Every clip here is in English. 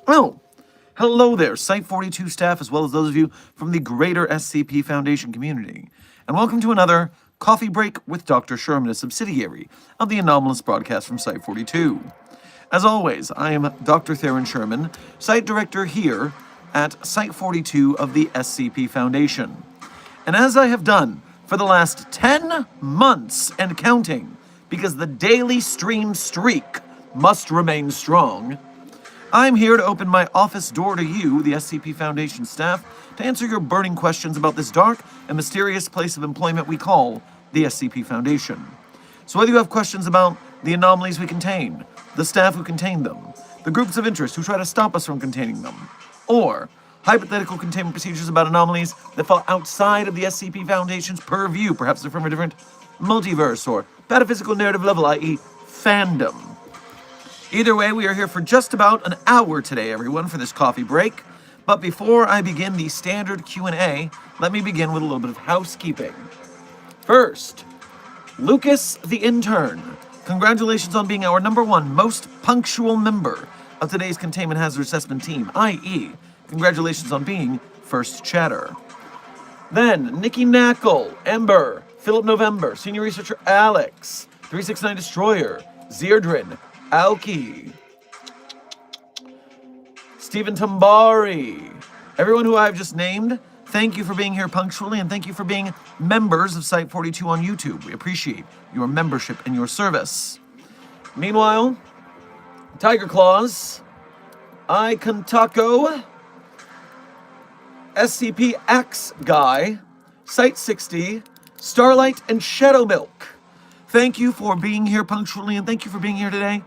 Oh, hello there, Site 42 staff, as well as those of you from the greater SCP Foundation community. And welcome to another Coffee Break with Dr. Sherman, a subsidiary of the anomalous broadcast from Site 42. As always, I am Dr. Theron Sherman, Site Director here at Site 42 of the SCP Foundation. And as I have done for the last 10 months and counting, because the daily stream streak must remain strong, I'm here to open my office door to you, the SCP Foundation staff, to answer your burning questions about this dark and mysterious place of employment we call the SCP Foundation. So whether you have questions about the anomalies we contain, the staff who contain them, the groups of interest who try to stop us from containing them, or hypothetical containment procedures about anomalies that fall outside of the SCP Foundation's purview, perhaps they're from a different multiverse or metaphysical narrative level, i.e. fandom. Either way, we are here for just about an hour today, everyone, for this coffee break. But before I begin the standard Q&A, let me begin with a little bit of housekeeping. First, Lucas the Intern. Congratulations on being our #1 most punctual member of today's Containment Hazard Assessment team, i.e., congratulations on being first chatter. Then, Nikki Knackle, Ember, Philip November, Senior Researcher Alex, 369 Destroyer, Zerdrin, Alki, Stephen Tambari, everyone who I've just named, thank you for being here punctually, and thank you for being members of Site 42 on YouTube. We appreciate your membership and your service. Meanwhile, Tiger Claws, Icon Taco, SCP Axe Guy, Site 60, Starlight, and Shadow Milk. Thank you for being here punctually, and thank you for being here today,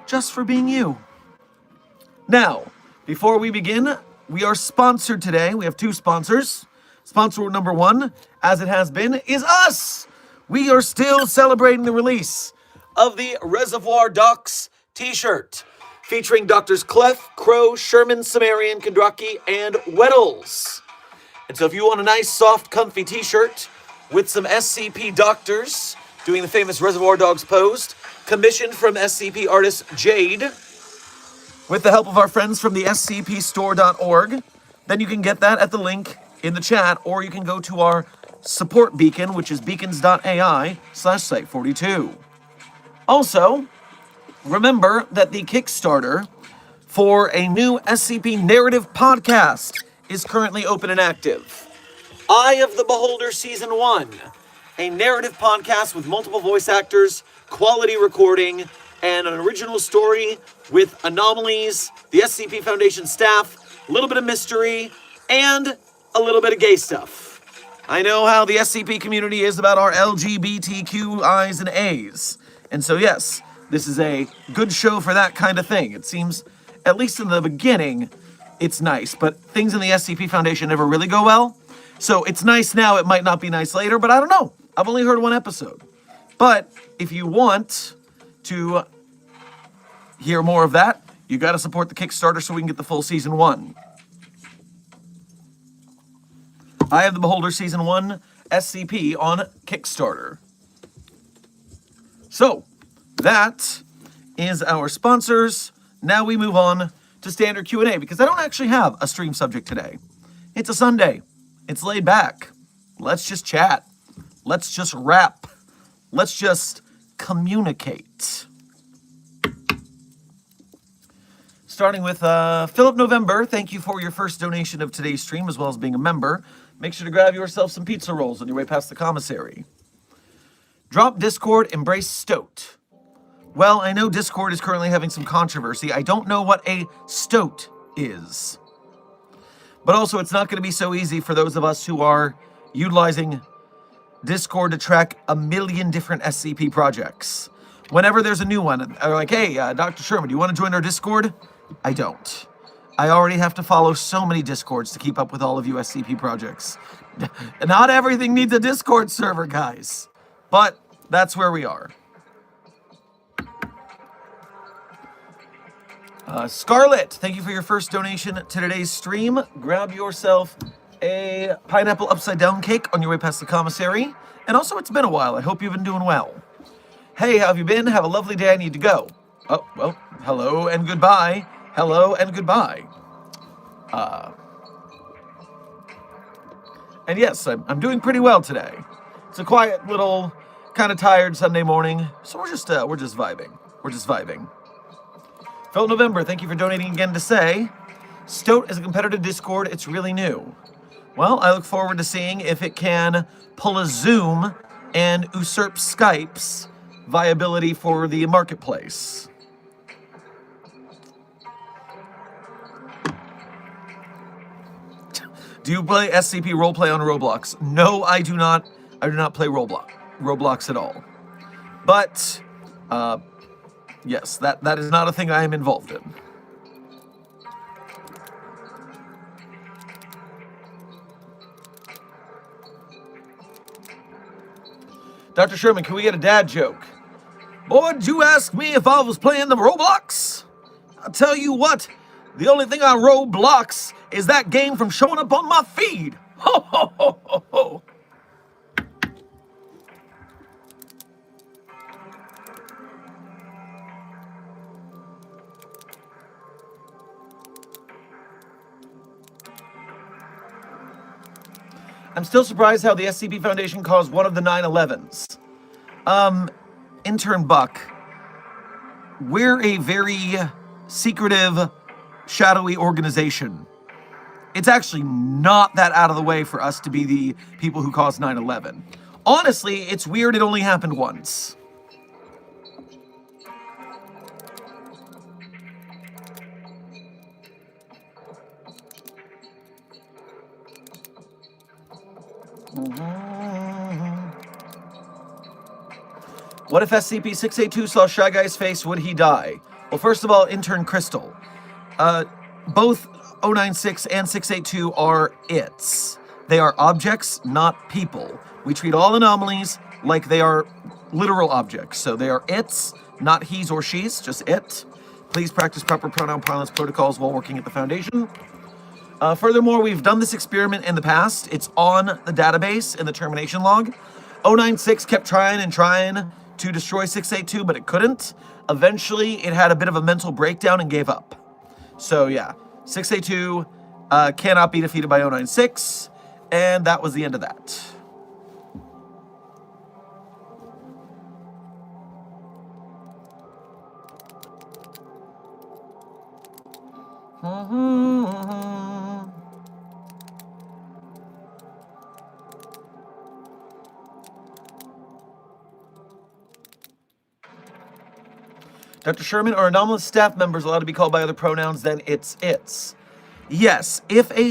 just for being you. Now, before we begin, we are sponsored today. We have 2 sponsors. Sponsor #1, as it has been, is us. We are still celebrating the release of the Reservoir Docs t-shirt, featuring Doctors Clef, Crow, Sherman, Sumerian, Kondraki, and Weddles. And so if you want a nice, soft, comfy t-shirt with some SCP doctors doing the famous Reservoir Dogs pose, commissioned from SCP artist Jade, with the help of our friends from the scpstore.org, then you can get that at the link in the chat, or you can go to our support beacon, which is beacons.ai/site42. Also, remember that the Kickstarter for a new SCP narrative podcast is currently open and active. Eye of the Beholder Season 1, a narrative podcast with multiple voice actors, quality recording, and an original story with anomalies, the SCP Foundation staff, a little bit of mystery, and a little bit of gay stuff. I know how the SCP community is about our LGBTQIs and A's. And so yes, this is a good show for that kind of thing. It seems, at least in the beginning, it's nice, but things in the SCP Foundation never really go well. So it's nice now, it might not be nice later, but I don't know. I've only heard 1 episode. But if you want to hear more of that, you got to support the Kickstarter so we can get the full Season 1. I have the Beholder Season 1 SCP on Kickstarter. So, that is our sponsors. Now we move on to standard Q&A, because I don't actually have a stream subject today. It's a Sunday. It's laid back. Let's just chat. Let's just rap. let's just communicate. Starting with Philip November, thank you for your first donation of today's stream, as well as being a member. Make sure to grab yourself some pizza rolls on your way past the commissary. Drop Discord, embrace Stoat. Well, I know Discord is currently having some controversy. I don't know what a Stoat is. But also, it's not going to be so easy for those of us who are utilizing Discord to track a million different SCP projects. Whenever there's a new one, they're like, hey, Dr. Sherman, do you want to join our Discord? I don't. I already have to follow so many Discords to keep up with all of you SCP projects. Not everything needs a Discord server, guys. But that's where we are. Scarlett, thank you for your first donation to today's stream. Grab yourself a pineapple upside down cake on your way past the commissary. And also, it's been a while. I hope you've been doing well. Hey, how have you been? Have a lovely day. I need to go. Oh, well, hello and goodbye. Hello and goodbye. And yes, I'm doing pretty well today. It's a quiet little, kind of tired Sunday morning, so we're just vibing. We're just vibing. Phil November, thank you for donating again to say, Stoat is a competitive Discord. It's really new. Well, I look forward to seeing if it can pull a Zoom and usurp Skype's viability for the marketplace. Do you play SCP roleplay on Roblox? No, I do not. I do not play Roblox at all. But, yes, that is not a thing I am involved in. Dr. Sherman, can we get a dad joke? Boy, did you ask me if I was playing the Roblox? I'll tell you what, the only thing I Roblox is that game from showing up on my feed. Ho, ho, ho, ho, ho. I'm still surprised how the SCP Foundation caused one of the 9/11s. Intern Buck, we're a very secretive, shadowy organization. It's actually not that out of the way for us to be the people who caused 9/11. Honestly, it's weird it only happened once. What if SCP-682 saw Shy Guy's face? Would he die? Well, first of all, Intern Crystal. Both 096 and 682 are its. They are objects, not people. We treat all anomalies like they are literal objects. So they are its, not he's or she's, just it. Please practice proper pronoun parlance protocols while working at the Foundation. Furthermore, we've done this experiment in the past. It's on the database in the termination log. 096 kept trying to destroy 682, but it couldn't. Eventually, it had a bit of a mental breakdown and gave up. So yeah, 682 cannot be defeated by 096, and that was the end of that. Dr. Sherman, are anomalous staff members allowed to be called by other pronouns than its? Yes, if a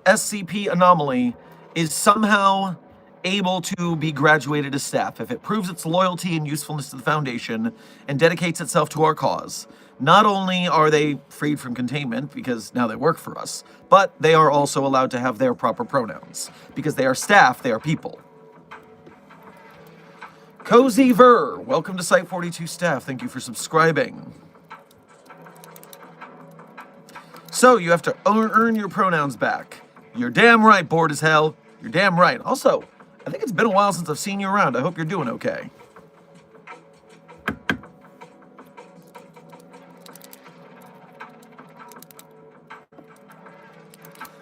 SCP anomaly is somehow able to be graduated as staff, if it proves its loyalty and usefulness to the Foundation and dedicates itself to our cause, not only are they freed from containment because now they work for us, but they are also allowed to have their proper pronouns. Because they are staff, they are people. Cozy Ver, welcome to Site 42 staff. Thank you for subscribing. So, you have to earn your pronouns back. You're damn right, bored as hell. You're damn right. Also, I think it's been a while since I've seen you around. I hope you're doing okay.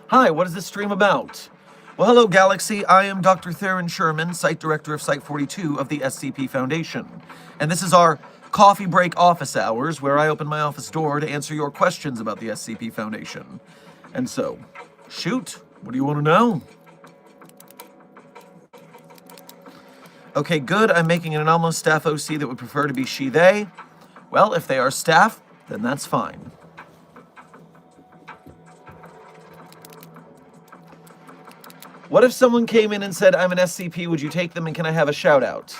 Hi, what is this stream about? Well, hello, Galaxy. I am Dr. Theron Sherman, Site Director of Site 42 of the SCP Foundation. And this is our coffee break office hours, where I open my office door to answer your questions about the SCP Foundation. And so, shoot, what do you want to know? Okay, good. I'm making an anomalous staff OC that would prefer to be she, they. Well, if they are staff, then that's fine. What if someone came in and said, I'm an SCP, would you take them and can I have a shout out?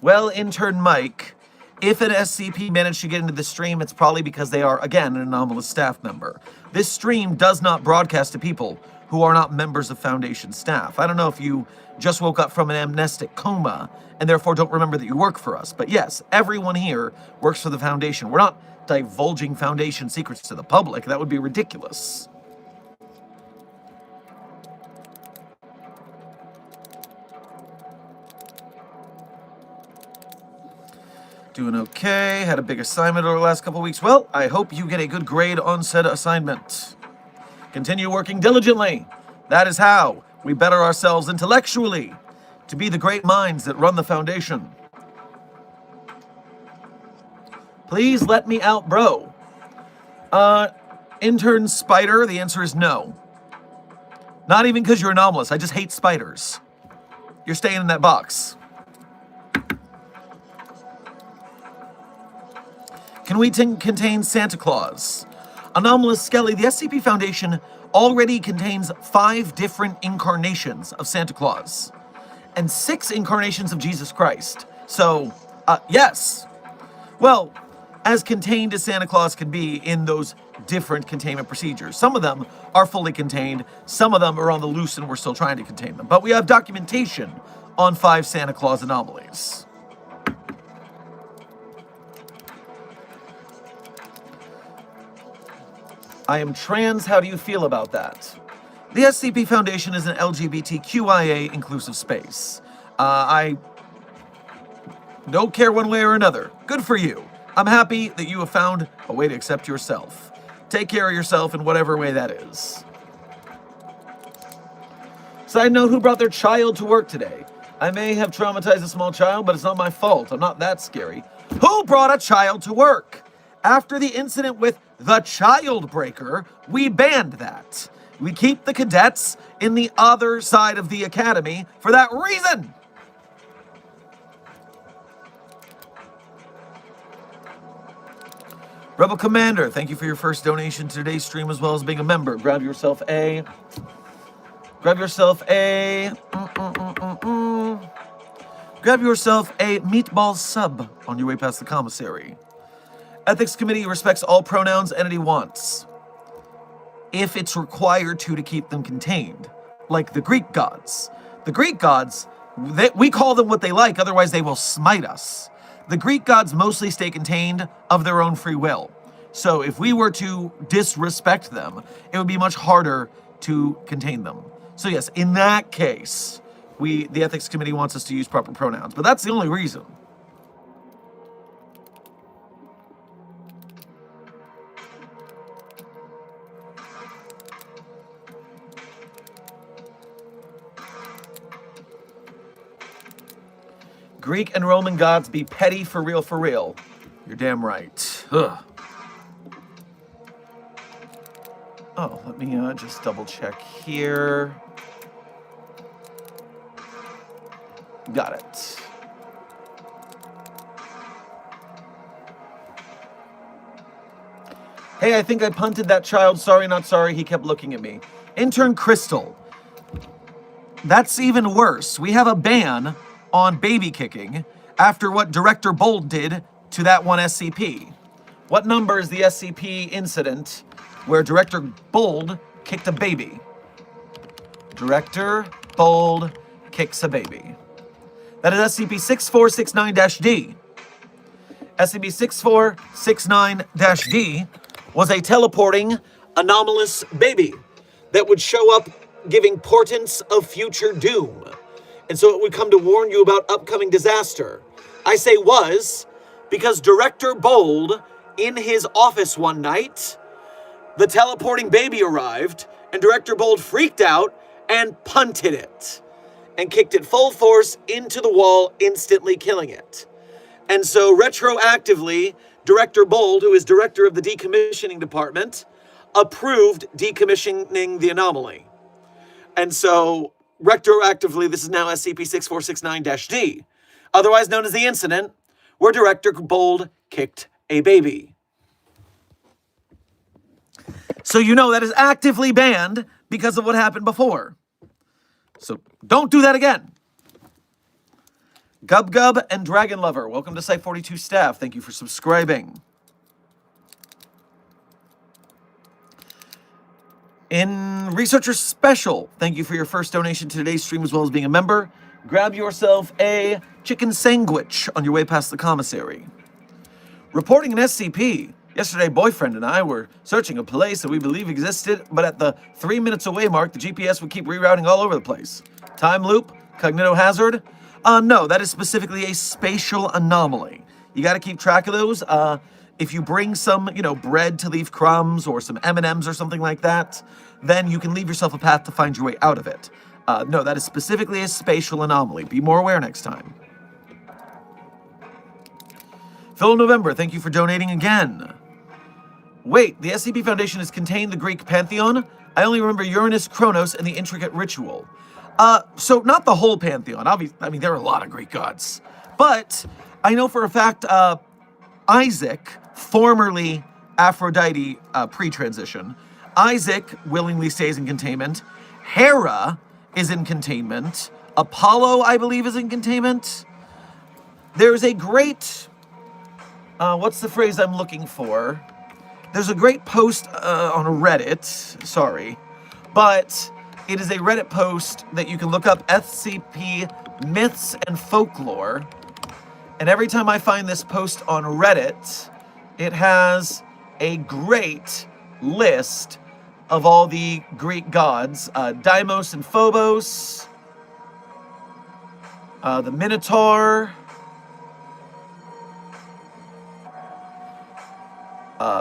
Well, intern Mike, if an SCP managed to get into the stream, it's probably because they are, again, an anomalous staff member. This stream does not broadcast to people who are not members of Foundation staff. I don't know if you just woke up from an amnestic coma and therefore don't remember that you work for us. But yes, everyone here works for the Foundation. We're not divulging Foundation secrets to the public. That would be ridiculous. Doing okay. Had a big assignment over the last couple weeks. Well, I hope you get a good grade on said assignment. Continue working diligently. That is how we better ourselves intellectually to be the great minds that run the Foundation. Please let me out, bro. Intern Spider, the answer is no. Not even because you're anomalous. I just hate spiders. You're staying in that box. Can we contain Santa Claus? Anomalous Skelly, the SCP Foundation already contains 5 different incarnations of Santa Claus and 6 incarnations of Jesus Christ. So, yes. Well, as contained as Santa Claus can be in those different containment procedures. Some of them are fully contained, some of them are on the loose and we're still trying to contain them. But we have documentation on 5 Santa Claus anomalies. I am trans, how do you feel about that? The SCP Foundation is an LGBTQIA inclusive space. I don't care one way or another. Good for you. I'm happy that you have found a way to accept yourself. Take care of yourself in whatever way that is. Side note, who brought their child to work today? I may have traumatized a small child, but it's not my fault. I'm not that scary. Who brought a child to work? After the incident with the child breaker, we banned that. We keep the cadets in the other side of the academy for that reason. Rebel Commander, thank you for your first donation to today's stream as well as being a member. Grab yourself a meatball sub on your way past the commissary. Ethics Committee respects all pronouns entity wants, if it's required to keep them contained, like the Greek gods. The Greek gods, we call them what they like, otherwise they will smite us. The Greek gods mostly stay contained of their own free will. So if we were to disrespect them, it would be much harder to contain them. So yes, in that case, the Ethics Committee wants us to use proper pronouns, but that's the only reason. Greek and Roman gods be petty for real, for real. You're damn right. Ugh. Oh, let me just double check here. Got it. Hey, I think I punted that child. Sorry, not sorry. He kept looking at me. Intern Crystal. That's even worse. We have a ban on baby kicking after what Director Bold did to that one SCP. What number is the SCP incident where Director Bold kicked a baby? Director Bold kicks a baby. That is SCP-6469-D. SCP-6469-D was a teleporting anomalous baby that would show up giving portents of future doom. And so it would come to warn you about upcoming disaster. I say was, because Director Bold, in his office one night, the teleporting baby arrived, and Director Bold freaked out and punted it and kicked it full force into the wall, instantly killing it. And so retroactively, Director Bold, who is director of the decommissioning department, approved decommissioning the anomaly. And so retroactively, this is now SCP-6469-D, otherwise known as the incident where Director Bold kicked a baby. So you know that is actively banned because of what happened before. So don't do that again. Gub Gub and Dragon Lover, welcome to Site 42 staff. Thank you for subscribing. In Researcher Special, thank you for your first donation to today's stream as well as being a member. Grab yourself a chicken sandwich on your way past the commissary. Reporting an SCP. Yesterday, boyfriend and I were searching a place that we believe existed, but at the 3 minutes away mark, the GPS would keep rerouting all over the place. Time loop? Cognitohazard? No, that is specifically a spatial anomaly. You got to keep track of those. If you bring some, bread to leave crumbs or some M&Ms or something like that, then you can leave yourself a path to find your way out of it. No, that is specifically a spatial anomaly. Be more aware next time. Phil November, thank you for donating again. Wait, the SCP Foundation has contained the Greek pantheon? I only remember Uranus, Kronos, and the intricate ritual. So not the whole pantheon. Obviously, there are a lot of Greek gods. But I know for a fact, Isaac, formerly Aphrodite pre-transition, Isaac willingly stays in containment. Hera is in containment. Apollo, I believe, is in containment. There's a great... what's the phrase I'm looking for? There's a great post on Reddit, sorry, but it is a Reddit post that you can look up, SCP Myths and Folklore, and every time I find this post on Reddit, it has a great list of all the Greek gods, Deimos and Phobos, the Minotaur,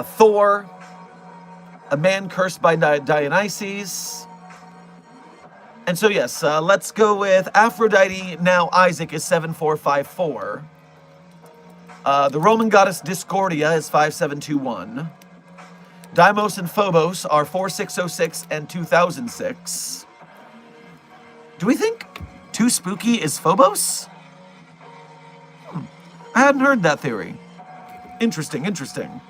Thor, a man cursed by Dionysus. And so yes, let's go with Aphrodite, now Isaac, is 7454. The Roman goddess Discordia is 5721. Deimos and Phobos are 4606 and 2006. Do we think Too Spooky is Phobos? I hadn't heard that theory. Interesting.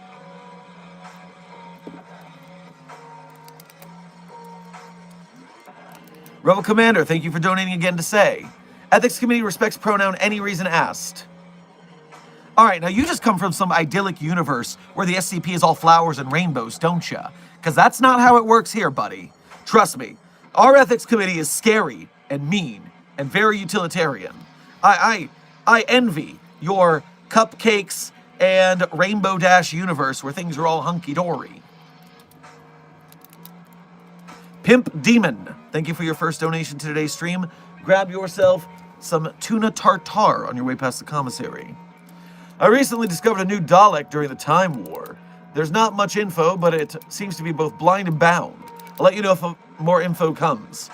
Rebel Commander, thank you for donating again to say, Ethics Committee respects pronoun any reason asked. Alright, now you just come from some idyllic universe where the SCP is all flowers and rainbows, don't ya? Because that's not how it works here, buddy. Trust me, our Ethics Committee is scary and mean and very utilitarian. I envy your cupcakes and Rainbow Dash universe where things are all hunky-dory. Pimp Demon, thank you for your first donation to today's stream. Grab yourself some tuna tartare on your way past the commissary. I recently discovered a new Dalek during the Time War. There's not much info, but it seems to be both blind and bound. I'll let you know if more info comes.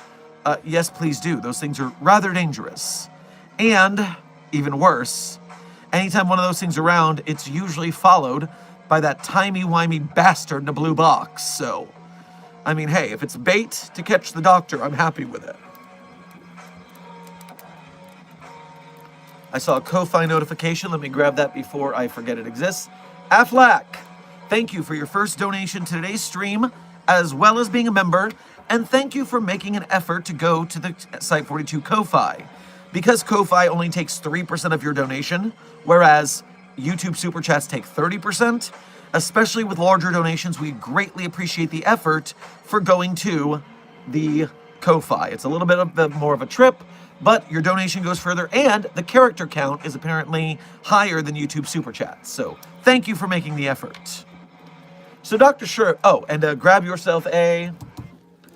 Yes, please do. Those things are rather dangerous. And, even worse, anytime one of those things around, it's usually followed by that timey-wimey bastard in a blue box, so... hey, if it's bait to catch the doctor, I'm happy with it. I saw a Ko-Fi notification. Let me grab that before I forget it exists. Aflac, thank you for your first donation to today's stream, as well as being a member, and thank you for making an effort to go to the Site 42 Ko-Fi. Because Ko-Fi only takes 3% of your donation, whereas YouTube Super Chats take 30%, especially with larger donations, we greatly appreciate the effort for going to the Ko-Fi. It's a little bit more of a trip, but your donation goes further, and the character count is apparently higher than YouTube Super Chats. So thank you for making the effort. So Dr. Sherman, and grab yourself a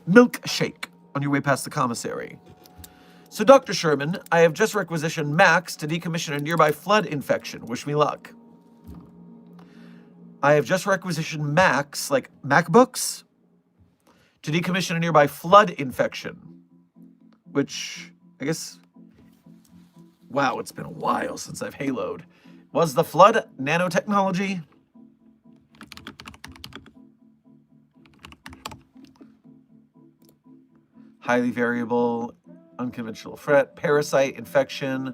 milkshake on your way past the commissary. So Dr. Sherman, I have just requisitioned Max to decommission a nearby flood infection. Wish me luck. I have just requisitioned Max, like MacBooks, to decommission a nearby flood infection. which I guess, wow, it's been a while since I've haloed. Was the Flood nanotechnology? Highly variable, unconventional threat, parasite, infection,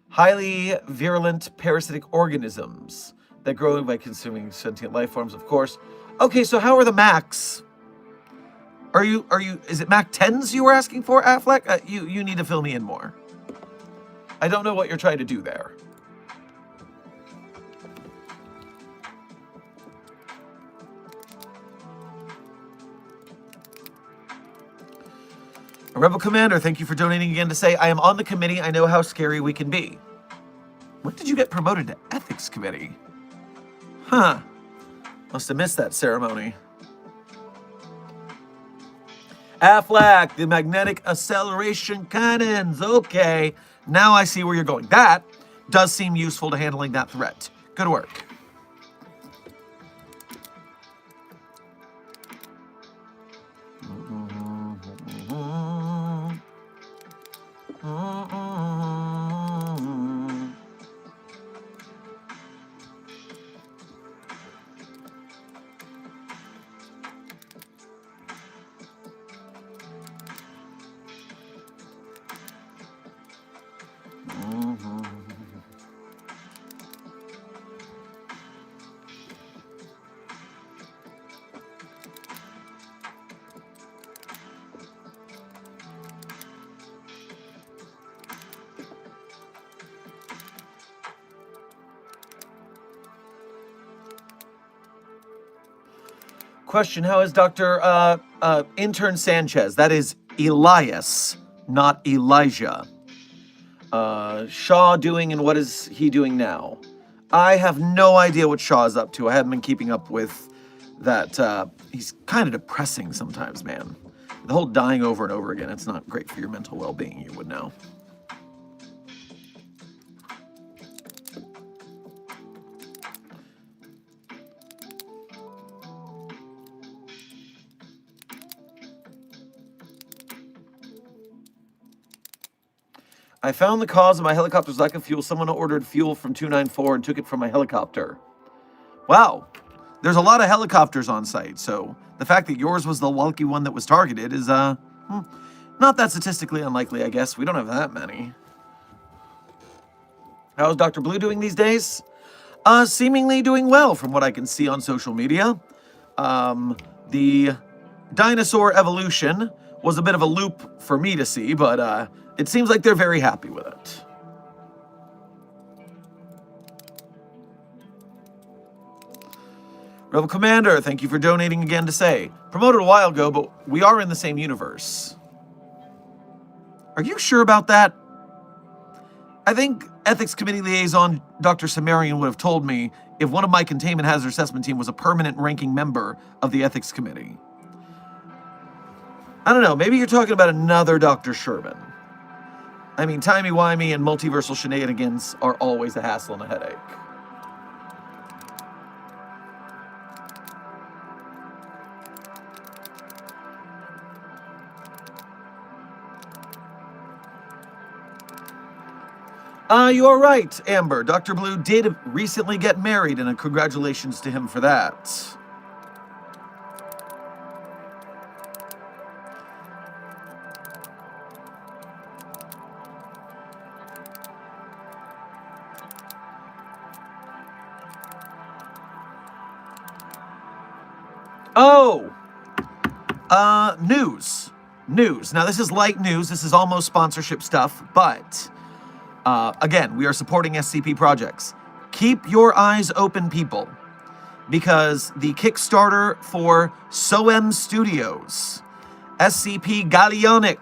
highly virulent parasitic organisms that grow by consuming sentient life forms, of course. Okay, so how are the Macs? Is it Mac 10s you were asking for, Affleck? You need to fill me in more. I don't know what you're trying to do there. A Rebel Commander, thank you for donating again to say, I am on the committee. I know how scary we can be. When did you get promoted to Ethics Committee? Huh. Must have missed that ceremony. Affleck, the magnetic acceleration cannons. Okay. Now I see where you're going. That does seem useful to handling that threat. Good work. Question, how is Dr. Intern Sanchez? That is Elias, not Elijah. Shaw doing, and what is he doing now? I have no idea what Shaw is up to. I haven't been keeping up with that. He's kind of depressing sometimes, man. The whole dying over and over again, it's not great for your mental well-being, you would know. I found the cause of my helicopter's lack of fuel. Someone ordered fuel from 294 and took it from my helicopter. Wow. There's a lot of helicopters on site, so the fact that yours was the lucky one that was targeted is, not that statistically unlikely, I guess. We don't have that many. How's Dr. Blue doing these days? Seemingly doing well from what I can see on social media. The dinosaur evolution was a bit of a loop for me to see, but, it seems like they're very happy with it. Rebel Commander, thank you for donating again to say, promoted a while ago, but we are in the same universe. Are you sure about that? I think Ethics Committee Liaison Dr. Sumerian would have told me if one of my containment hazard assessment team was a permanent ranking member of the Ethics Committee. I don't know, maybe you're talking about another Dr. Sherman. I mean, timey-wimey and multiversal shenanigans are always a hassle and a headache. You are right, Amber. Dr. Blue did recently get married, and congratulations to him for that. Oh! News. News. Now, this is light news. This is almost sponsorship stuff, but, again, we are supporting SCP projects. Keep your eyes open, people, because the Kickstarter for SOEM Studios, SCP Gallionic,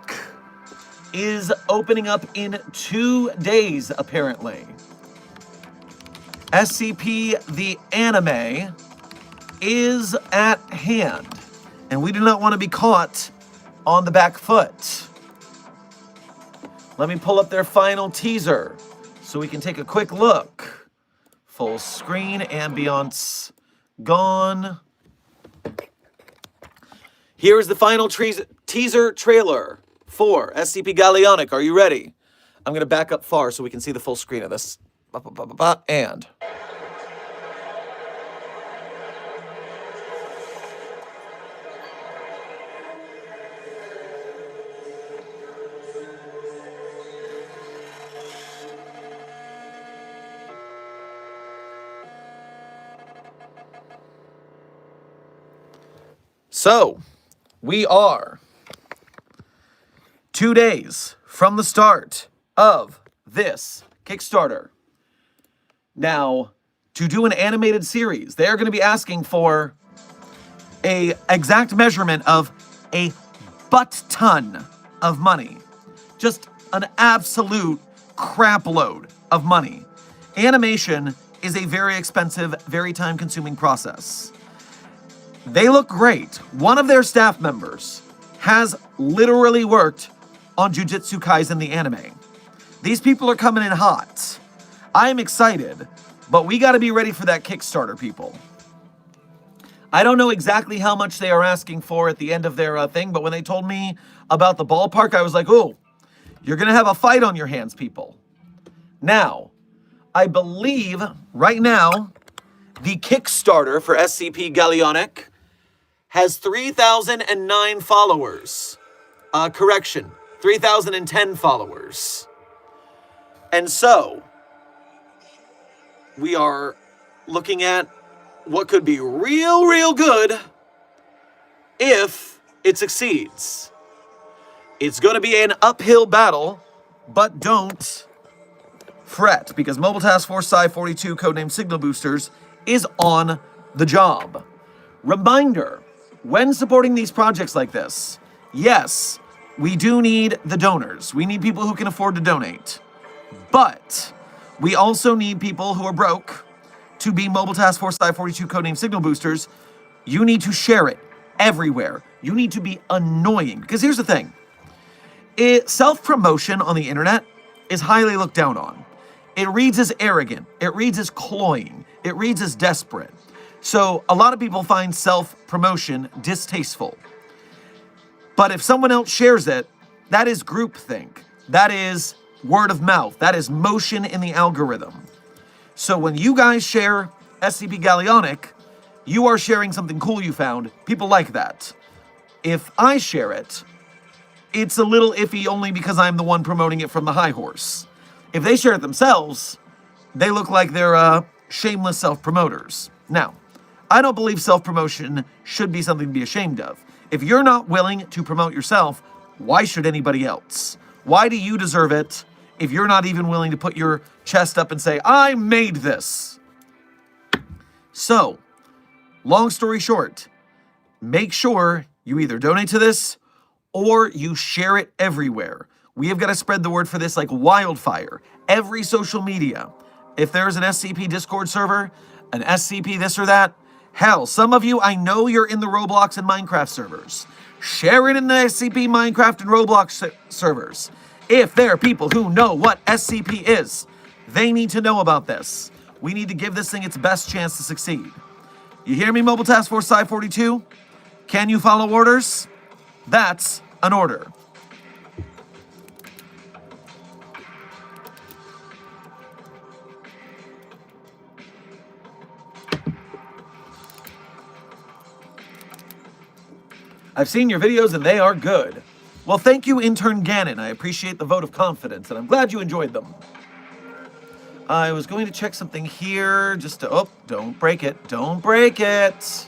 is opening up in 2 days, apparently. SCP the Anime is at hand, and we do not want to be caught on the back foot. Let me pull up their final teaser so we can take a quick look. Full screen, ambience gone. Here is the final teaser trailer for SCP Gallionic. Are you ready? I'm going to back up far so we can see the full screen of this. And... So, we are 2 days from the start of this Kickstarter. Now, to do an animated series, they are going to be asking for an exact measurement of a butt-ton of money. Just an absolute crap load of money. Animation is a very expensive, very time-consuming process. They look great. One of their staff members has literally worked on Jujutsu Kaisen the anime. These people are coming in hot. I am excited, but we got to be ready for that Kickstarter, people. I don't know exactly how much they are asking for at the end of their thing, but when they told me about the ballpark, I was like, oh, you're going to have a fight on your hands, people. Now, I believe right now, the Kickstarter for SCP Gallionic has 3,009 followers. Correction, 3,010 followers. And so, we are looking at what could be real good if it succeeds. It's going to be an uphill battle, but don't fret, because Mobile Task Force Psi-42, codenamed Signal Boosters, is on the job. Reminder, when supporting these projects like this, yes, we do need the donors. We need people who can afford to donate. But we also need people who are broke to be Mobile Task Force Psi-42, codenamed Signal Boosters. You need to share it everywhere. You need to be annoying. Because here's the thing. Self-promotion on the internet is highly looked down on. It reads as arrogant. It reads as cloying. It reads as desperate. So a lot of people find self-promotion distasteful. But if someone else shares it, that is groupthink. That is word of mouth. That is motion in the algorithm. So when you guys share SCP Gallionic, you are sharing something cool you found. People like that. If I share it, it's a little iffy only because I'm the one promoting it from the high horse. If they share it themselves, they look like they're shameless self-promoters. Now, I don't believe self-promotion should be something to be ashamed of. If you're not willing to promote yourself, why should anybody else? Why do you deserve it if you're not even willing to put your chest up and say, I made this? So, long story short, make sure you either donate to this or you share it everywhere. We have got to spread the word for this like wildfire. Every social media. If there's an SCP Discord server, an SCP this or that, hell, some of you, I know you're in the Roblox and Minecraft servers. Share it in the SCP Minecraft and Roblox servers. If there are people who know what SCP is, they need to know about this. We need to give this thing its best chance to succeed. You hear me, Mobile Task Force Psi-42? Can you follow orders? That's an order. I've seen your videos and they are good. Well, thank you, Intern Gannon. I appreciate the vote of confidence and I'm glad you enjoyed them. I was going to check something here just to... Oh, don't break it. Don't break it.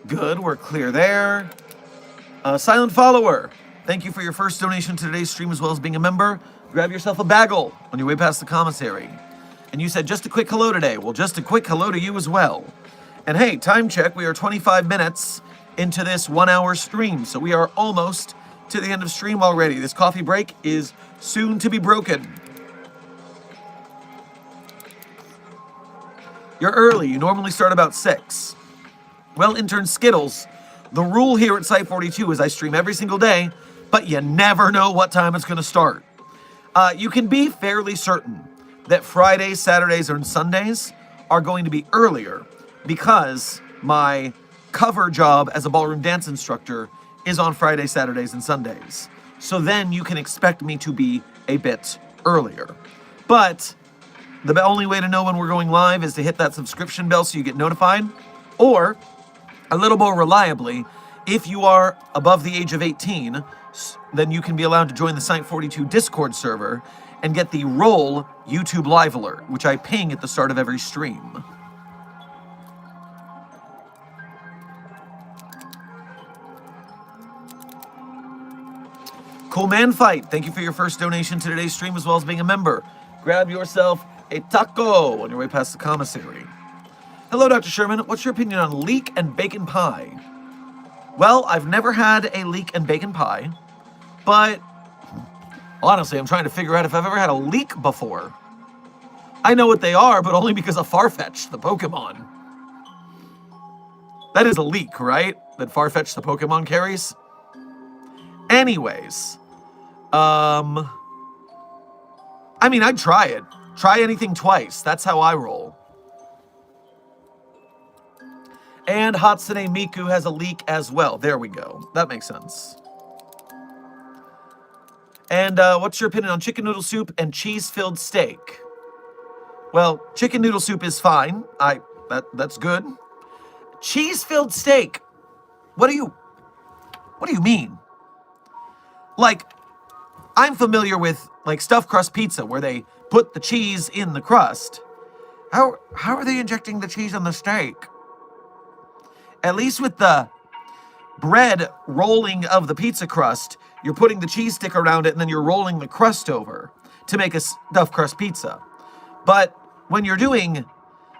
Good, we're clear there. Silent Follower, thank you for your first donation to today's stream as well as being a member. Grab yourself a bagel on your way past the commissary. And you said just a quick hello today. Well, just a quick hello to you as well. And hey, time check, we are 25 minutes into this 1 hour stream. So we are almost to the end of stream already. This coffee break is soon to be broken. You're early, you normally start about 6. Well, Intern Skittles, the rule here at Site42 is I stream every single day, but you never know what time it's going to start. You can be fairly certain that Fridays, Saturdays, and Sundays are going to be earlier because my cover job as a ballroom dance instructor is on Fridays, Saturdays, and Sundays. So then you can expect me to be a bit earlier. But the only way to know when we're going live is to hit that subscription bell so you get notified. Or, a little more reliably, if you are above the age of 18, then you can be allowed to join the Site 42 Discord server and get the Roll YouTube Live Alert, which I ping at the start of every stream. Cool Man Fight, thank you for your first donation to today's stream as well as being a member. Grab yourself a taco on your way past the commissary. Hello, Dr. Sherman. What's your opinion on leek and bacon pie? Well, I've never had a leek and bacon pie, but honestly, I'm trying to figure out if I've ever had a leek before. I know what they are, but only because of Farfetch'd, the Pokemon. That is a leek, right? That Farfetch'd, the Pokemon carries? Anyways, I mean, I'd try it. Try anything twice. That's how I roll. And Hatsune Miku has a leek as well. There we go. That makes sense. And what's your opinion on chicken noodle soup and cheese-filled steak? Well, chicken noodle soup is fine. That's good. Cheese-filled steak. What do you mean? Like, I'm familiar with like stuffed crust pizza where they put the cheese in the crust. How are they injecting the cheese on the steak? At least with the bread rolling of the pizza crust, you're putting the cheese stick around it and then you're rolling the crust over to make a stuffed crust pizza. But when you're doing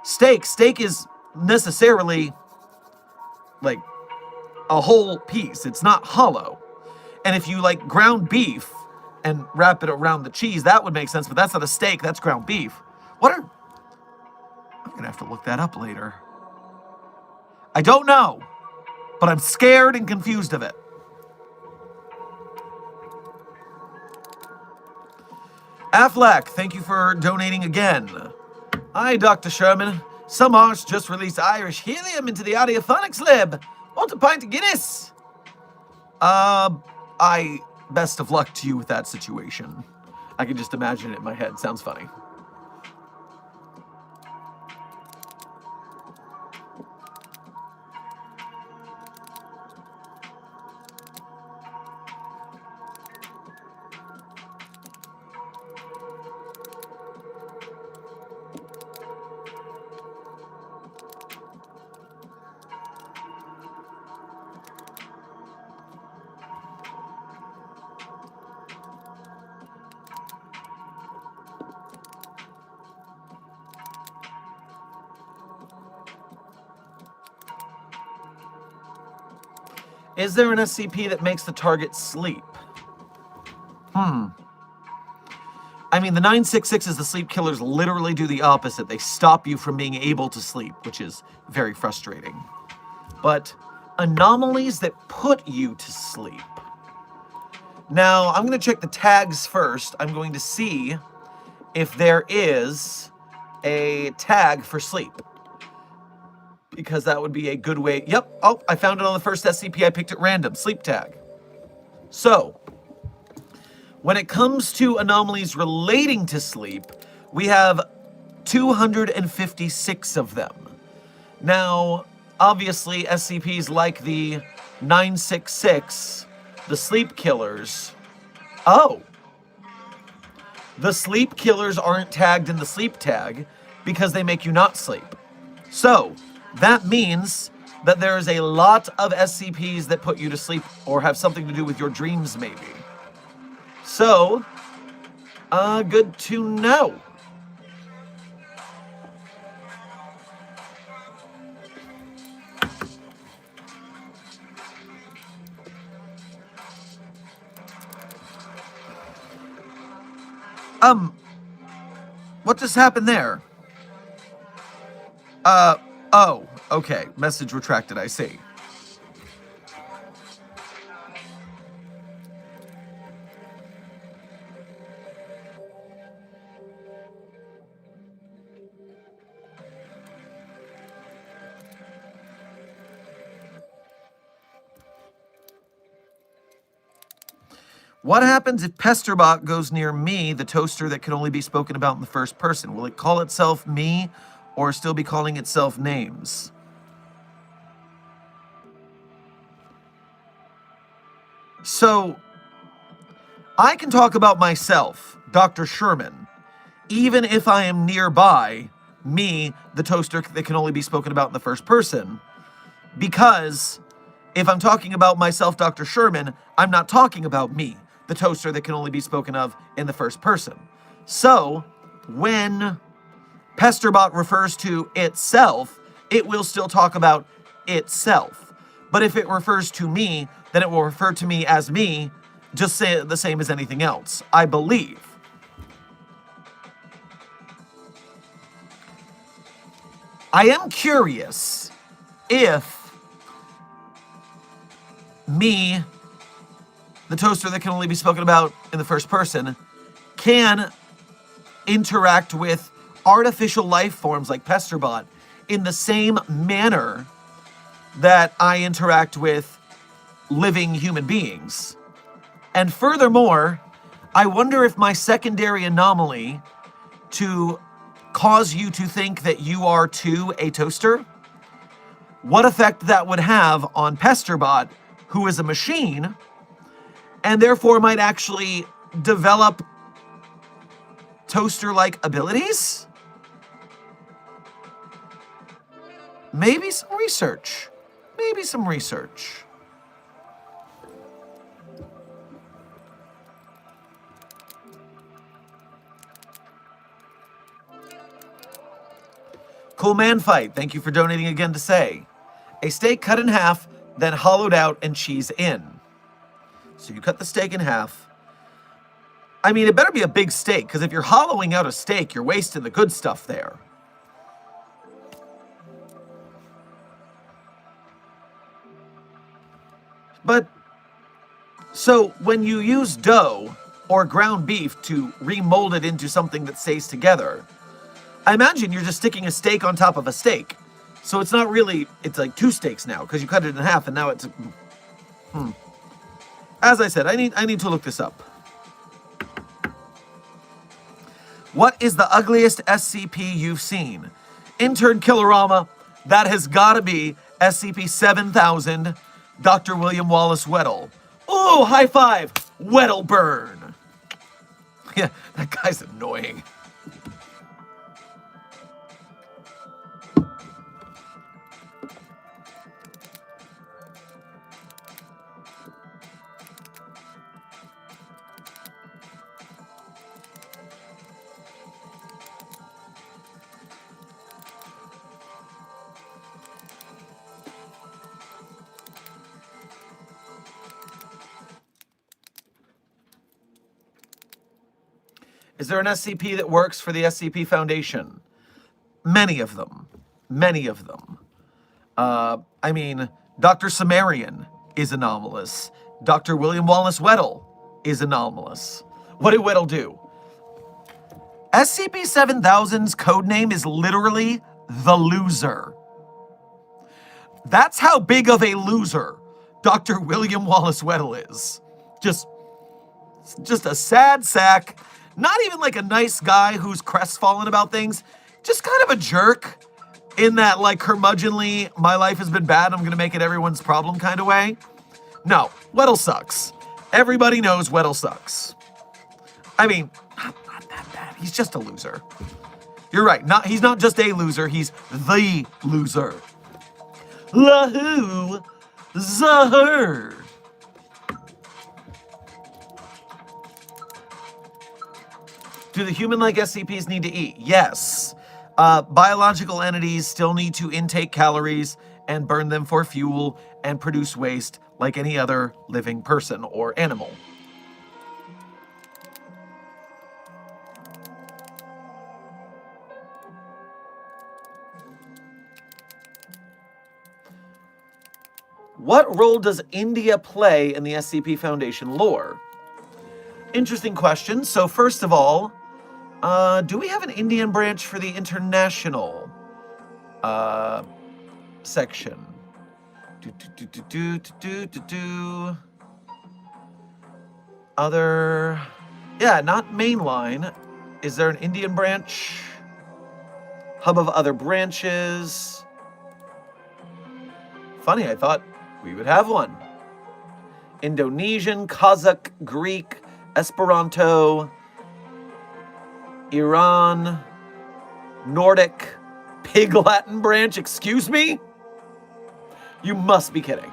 steak is necessarily like a whole piece. It's not hollow. And if you like ground beef and wrap it around the cheese, that would make sense, but that's not a steak, that's ground beef. I'm gonna have to look that up later. I don't know, but I'm scared and confused of it. Affleck, thank you for donating again. Hi, Dr. Sherman. Some arts just released Irish helium into the Audiophonics Lab. Want a pint of Guinness? Best of luck to you with that situation. I can just imagine it in my head. Sounds funny. Is there an SCP that makes the target sleep? I mean, the 966s, the sleep killers, literally do the opposite. They stop you from being able to sleep, which is very frustrating. But anomalies that put you to sleep. Now, I'm going to check the tags first. I'm going to see if there is a tag for sleep, because that would be a good way. Yep. Oh, I found it on the first SCP I picked at random. Sleep tag. So, when it comes to anomalies relating to sleep, we have 256 of them. Now, obviously, SCPs like the 966, the sleep killers. Oh. The sleep killers aren't tagged in the sleep tag because they make you not sleep. So, that means that there is a lot of SCPs that put you to sleep or have something to do with your dreams, maybe. So, good to know. What just happened there? Oh, okay. Message retracted, I see. What happens if Pesterbot goes near me, the toaster that can only be spoken about in the first person? Will it call itself me or still be calling itself names? So, I can talk about myself, Dr. Sherman, even if I am nearby me, the toaster that can only be spoken about in the first person, because if I'm talking about myself, Dr. Sherman, I'm not talking about me, the toaster that can only be spoken of in the first person. So, when Pesterbot refers to itself, it will still talk about itself. But if it refers to me, then it will refer to me as me, just say the same as anything else, I believe. I am curious if me, the toaster that can only be spoken about in the first person, can interact with artificial life forms like Pesterbot in the same manner that I interact with living human beings. And furthermore, I wonder if my secondary anomaly to cause you to think that you are too a toaster, what effect that would have on Pesterbot, who is a machine, and therefore might actually develop toaster-like abilities? Maybe some research. Maybe some research. Cool Man Fight, thank you for donating again to say. A steak cut in half, then hollowed out and cheese in. So you cut the steak in half. I mean, it better be a big steak, because if you're hollowing out a steak, you're wasting the good stuff there. But, so when you use dough or ground beef to remold it into something that stays together, I imagine you're just sticking a steak on top of a steak. So it's not really, it's like two steaks now, because you cut it in half and now it's... As I said, I need to look this up. What is the ugliest SCP you've seen? Intern Killerama, that has got to be SCP-7000, Dr. William Wallace Weddle. Oh, high five! Weddle burn! Yeah, that guy's annoying. Is there an SCP that works for the SCP Foundation? Many of them. Many of them. I mean, Dr. Sumerian is anomalous. Dr. William Wallace Weddle is anomalous. What did Weddle do? SCP-7000's codename is literally the loser. That's how big of a loser Dr. William Wallace Weddle is. Just a sad sack. Not even like a nice guy who's crestfallen about things. Just kind of a jerk in that like curmudgeonly, my life has been bad, I'm going to make it everyone's problem kind of way. No, Weddle sucks. Everybody knows Weddle sucks. I mean, not that bad. He's just a loser. You're right. He's not just a loser. He's the loser. Lahoo, Zahur. Do the human-like SCPs need to eat? Yes. Biological entities still need to intake calories and burn them for fuel and produce waste like any other living person or animal. What role does India play in the SCP Foundation lore? Interesting question. So first of all, do we have an Indian branch for the international section? Other... Yeah, not mainline. Is there an Indian branch? Hub of other branches. Funny, I thought we would have one. Indonesian, Kazakh, Greek, Esperanto, Iran, Nordic, Pig Latin branch. Excuse me? You must be kidding.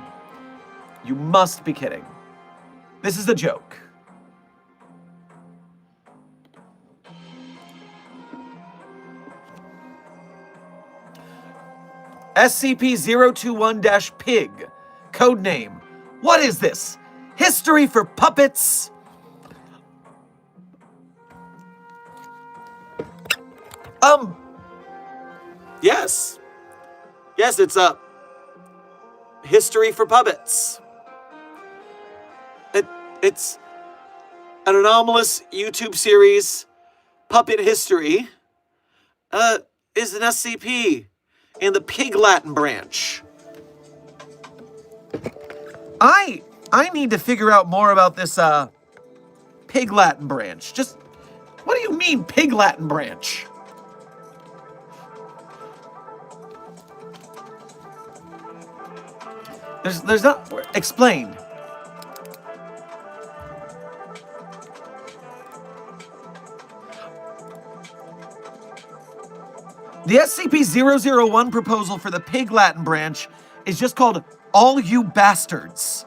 You must be kidding. This is a joke. SCP-021-Pig. Codename. What is this? History for puppets? Yes. Yes, it's a history for puppets. It's an anomalous YouTube series. Puppet History is an SCP in the Pig Latin branch. I need to figure out more about this Pig Latin branch. Just, what do you mean Pig Latin branch? There's not... Explain. The SCP-001 proposal for the Pig Latin branch is just called All You Bastards.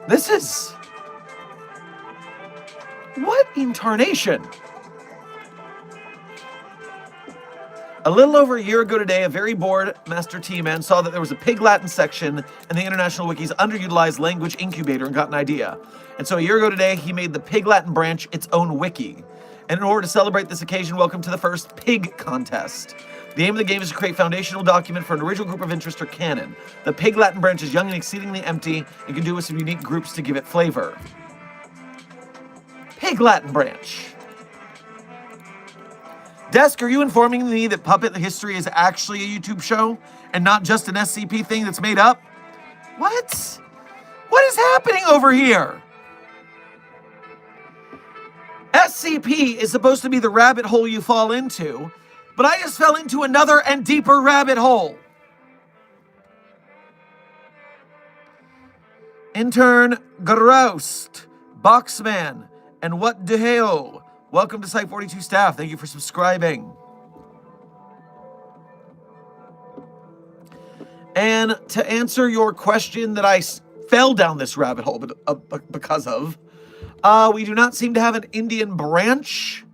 This is... What in tarnation? A little over a year ago today, a very bored Master T-Man saw that there was a Pig Latin section in the International Wiki's underutilized language incubator and got an idea. And so a year ago today, he made the Pig Latin branch its own wiki. And in order to celebrate this occasion, welcome to the first Pig Contest. The aim of the game is to create a foundational document for an original group of interest or canon. The Pig Latin branch is young and exceedingly empty and can do with some unique groups to give it flavor. Pig Latin branch. Desk, are you informing me that Puppet History is actually a YouTube show and not just an SCP thing that's made up? What? What is happening over here? SCP is supposed to be the rabbit hole you fall into, but I just fell into another and deeper rabbit hole. Intern Groust, Boxman, and What Deheo. Welcome to Site 42 staff. Thank you for subscribing. And to answer your question that I fell down this rabbit hole because of, we do not seem to have an Indian branch,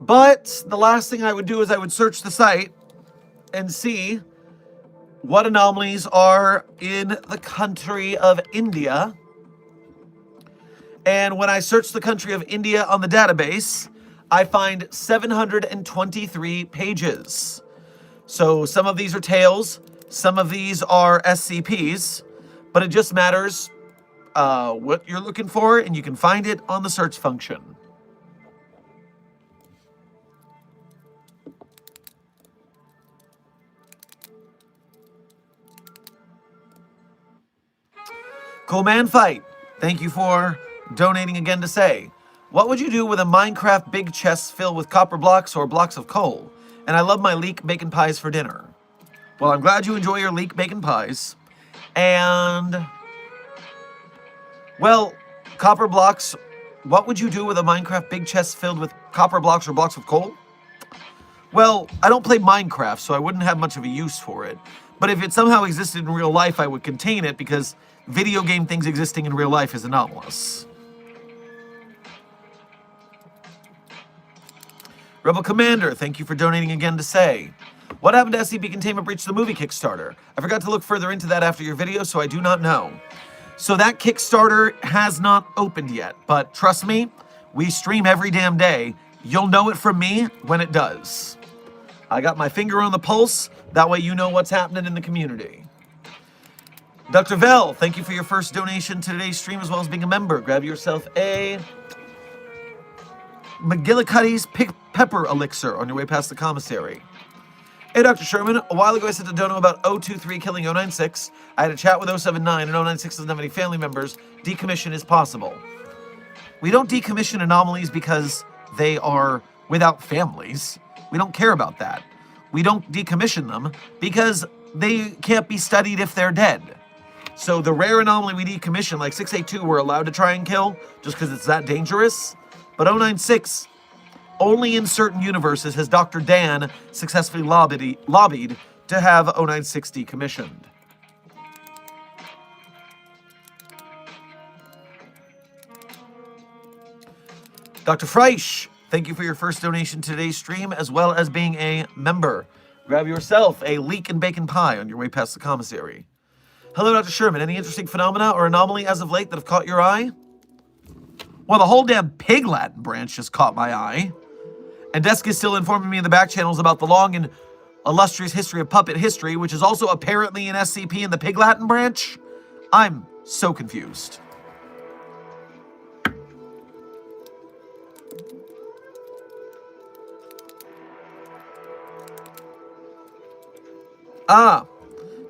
but the last thing I would do is I would search the site and see what anomalies are in the country of India. And when I search the country of India on the database, I find 723 pages. So some of these are tales, some of these are SCPs, but it just matters what you're looking for, and you can find it on the search function. Cool Man Fight, thank you for donating again to say, what would you do with a Minecraft big chest filled with copper blocks or blocks of coal? And I love my leek bacon pies for dinner. Well, I'm glad you enjoy your leek bacon pies. And, well, copper blocks, what would you do with a Minecraft big chest filled with copper blocks or blocks of coal? Well, I don't play Minecraft, so I wouldn't have much of a use for it. But if it somehow existed in real life, I would contain it because video game things existing in real life is anomalous. Rebel Commander, thank you for donating again to say, what happened to SCP Containment Breach the movie Kickstarter? I forgot to look further into that after your video, so I do not know. So that Kickstarter has not opened yet, but trust me, we stream every damn day. You'll know it from me when it does. I got my finger on the pulse, that way you know what's happening in the community. Dr. Vell, thank you for your first donation to today's stream as well as being a member. Grab yourself a McGillicuddy's Pepper Elixir on your way past the commissary. Hey, Dr. Sherman, a while ago I sent a dono about 023 killing 096. I had a chat with 079, and 096 doesn't have any family members. Decommission is possible. We don't decommission anomalies because they are without families. We don't care about that. We don't decommission them because they can't be studied if they're dead. So the rare anomaly we decommission, like 682, we're allowed to try and kill just because it's that dangerous. But 096, only in certain universes has Dr. Dan successfully lobbied to have 096 decommissioned. Dr. Freisch, thank you for your first donation to today's stream, as well as being a member. Grab yourself a leek and bacon pie on your way past the commissary. Hello, Dr. Sherman. Any interesting phenomena or anomaly as of late that have caught your eye? Well, the whole damn Pig Latin branch just caught my eye. And Desk is still informing me in the back channels about the long and illustrious history of puppet history, which is also apparently an SCP in the Pig Latin branch. I'm so confused.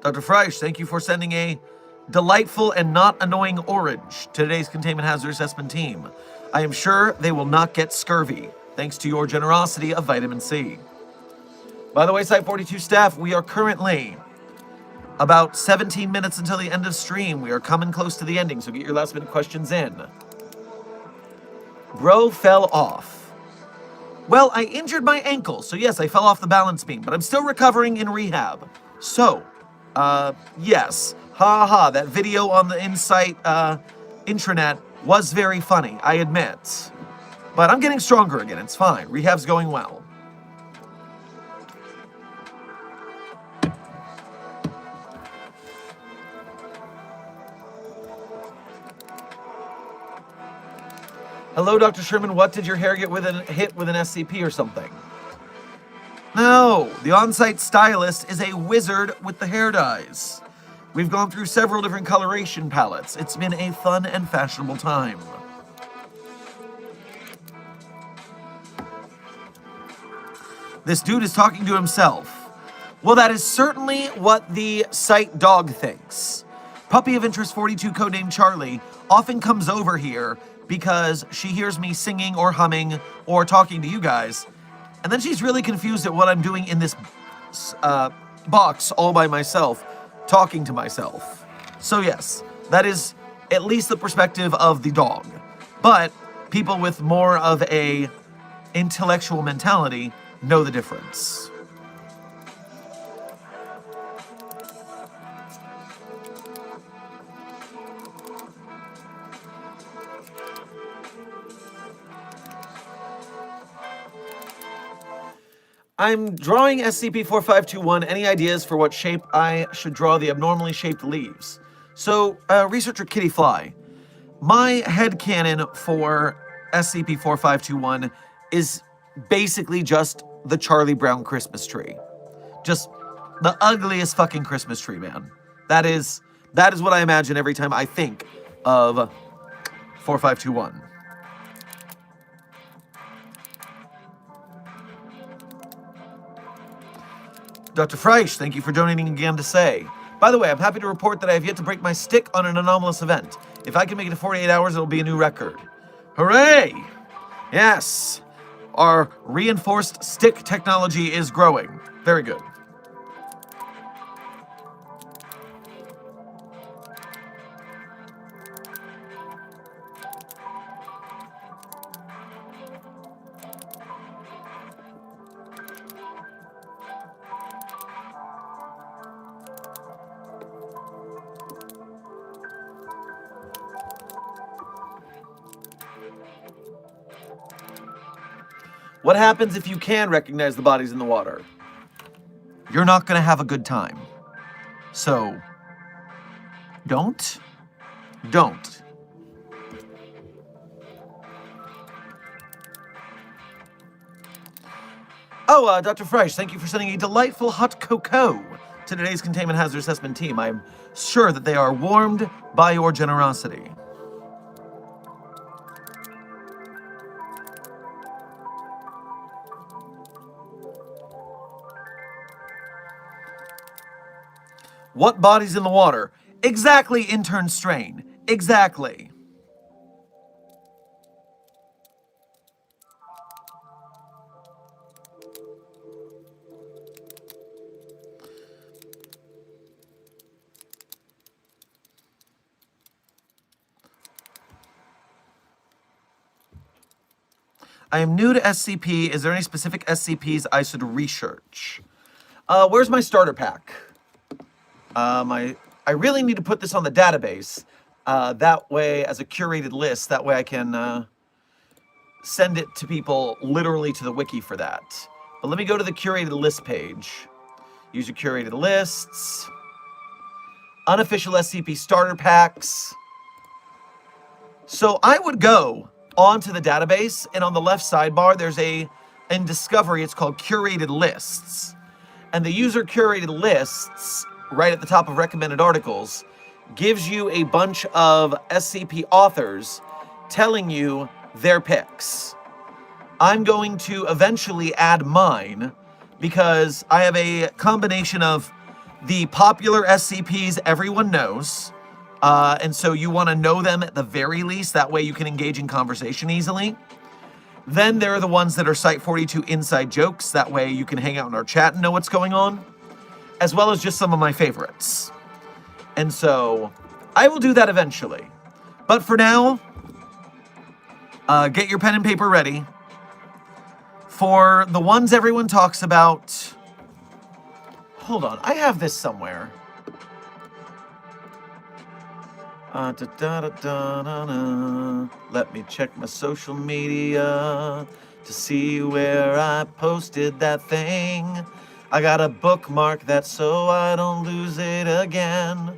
Dr. Freisch, thank you for sending a delightful and not annoying orange to today's Containment Hazard Assessment team. I am sure they will not get scurvy, thanks to your generosity of vitamin C. By the way, Site 42 staff, we are currently about 17 minutes until the end of stream. We are coming close to the ending, so get your last minute questions in. Bro fell off. Well, I injured my ankle, so yes, I fell off the balance beam, but I'm still recovering in rehab. So, yes. That video on the Insight intranet was very funny, I admit. But I'm getting stronger again, it's fine. Rehab's going well. Hello, Dr. Sherman, what did your hair get hit with an SCP or something? No, the on-site stylist is a wizard with the hair dyes. We've gone through several different coloration palettes. It's been a fun and fashionable time. This dude is talking to himself. Well, that is certainly what the site dog thinks. Puppy of Interest 42, codename Charlie, often comes over here because she hears me singing or humming or talking to you guys, and then she's really confused at what I'm doing in this box all by myself, talking to myself. So yes, that is at least the perspective of the dog. But people with more of a intellectual mentality know the difference. I'm drawing SCP-4521. Any ideas for what shape I should draw the abnormally shaped leaves? So, researcher Kitty Fly, my headcanon for SCP-4521 is basically just the Charlie Brown Christmas tree. Just the ugliest fucking Christmas tree, man. That is what I imagine every time I think of 4521. Dr. Freisch, thank you for donating again to say. By the way, I'm happy to report that I have yet to break my stick on an anomalous event. If I can make it to 48 hours, it'll be a new record. Hooray! Yes, our reinforced stick technology is growing. Very good. What happens if you can recognize the bodies in the water? You're not going to have a good time. So, don't. Oh, Dr. Freisch, thank you for sending a delightful hot cocoa to today's Containment Hazard Assessment team. I'm sure that they are warmed by your generosity. What body's in the water? Exactly, intern Strain. Exactly. I am new to SCP. Is there any specific SCPs I should research? Where's my starter pack? I really need to put this on the database. That way, as a curated list, that way I can send it to people literally to the wiki for that. But let me go to the curated list page. Use your curated lists. Unofficial SCP starter packs. So I would go onto the database, and on the left sidebar, there's in Discovery, it's called Curated Lists. And the user curated lists, right at the top of recommended articles, gives you a bunch of SCP authors telling you their picks. I'm going to eventually add mine because I have a combination of the popular SCPs everyone knows, and so you want to know them at the very least. That way you can engage in conversation easily. Then there are the ones that are Site-42 inside jokes. That way you can hang out in our chat and know what's going on, as well as just some of my favorites. And so I will do that eventually. But for now, get your pen and paper ready. For the ones everyone talks about... Hold on, I have this somewhere. Let me check my social media to see where I posted that thing. I gotta bookmark that so I don't lose it again.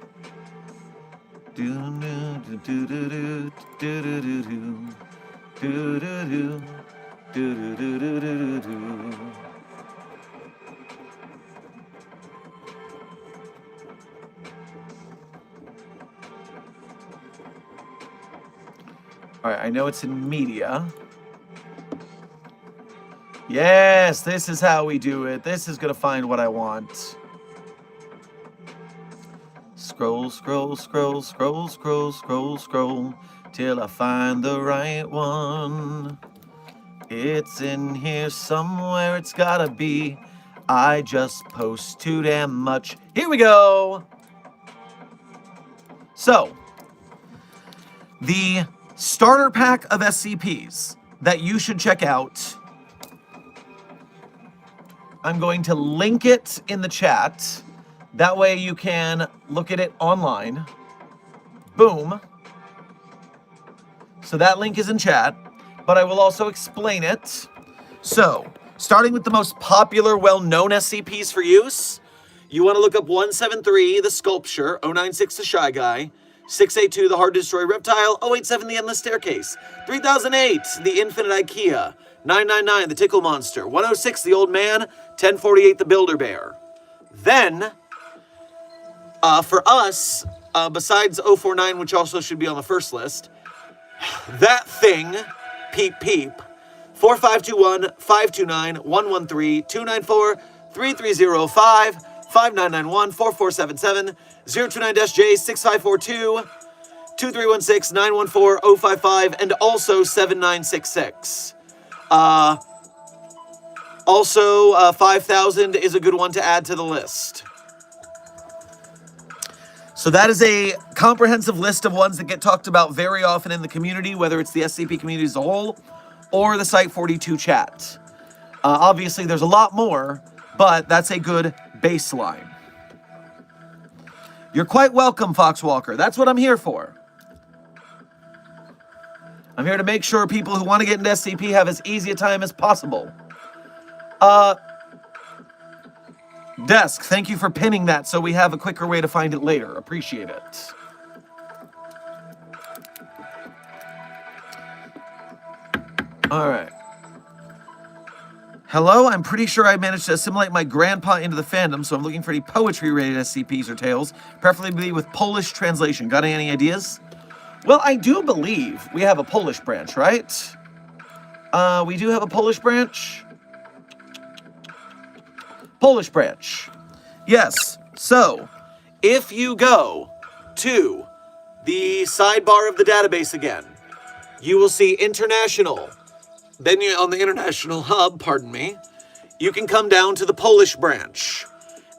All right, I know it's in media. Yes, this is how we do it. This is gonna find what I want. Scroll, scroll, scroll, scroll, scroll, scroll, scroll, till I find the right one. It's in here somewhere, it's gotta be. I just post too damn much. Here we go. So, the starter pack of SCPs that you should check out, I'm going to link it in the chat. That way you can look at it online. Boom. So that link is in chat, but I will also explain it. So, starting with the most popular, well-known SCPs for use, you want to look up 173, the Sculpture, 096, the Shy Guy, 682, the Hard to Destroy Reptile, 087, the Endless Staircase, 3008, the Infinite IKEA, 999, the Tickle Monster, 106, the Old Man, 1048, the Builder Bear. Then, for us, besides 049, which also should be on the first list, that thing, Peep Peep, 4521, 529, 113, 294, 3305, 5991, 4477, 029-J, 6542, 2316, 914, 055, and also 7966. Also, 5000 is a good one to add to the list. So that is a comprehensive list of ones that get talked about very often in the community, whether it's the SCP community as a whole or the Site-42 chat. Obviously, there's a lot more, but that's a good baseline. You're quite welcome, Foxwalker. That's what I'm here for. I'm here to make sure people who want to get into SCP have as easy a time as possible. Desk, thank you for pinning that so we have a quicker way to find it later. Appreciate it. All right. Hello, I'm pretty sure I managed to assimilate my grandpa into the fandom, so I'm looking for any poetry-related SCPs or tales, preferably with Polish translation. Got any ideas? Well, I do believe we have a Polish branch, right? We do have a Polish branch. Polish branch. Yes. So, If you go to the sidebar of the database again, you will see international. Then you, on the international hub, pardon me, you can come down to the Polish branch.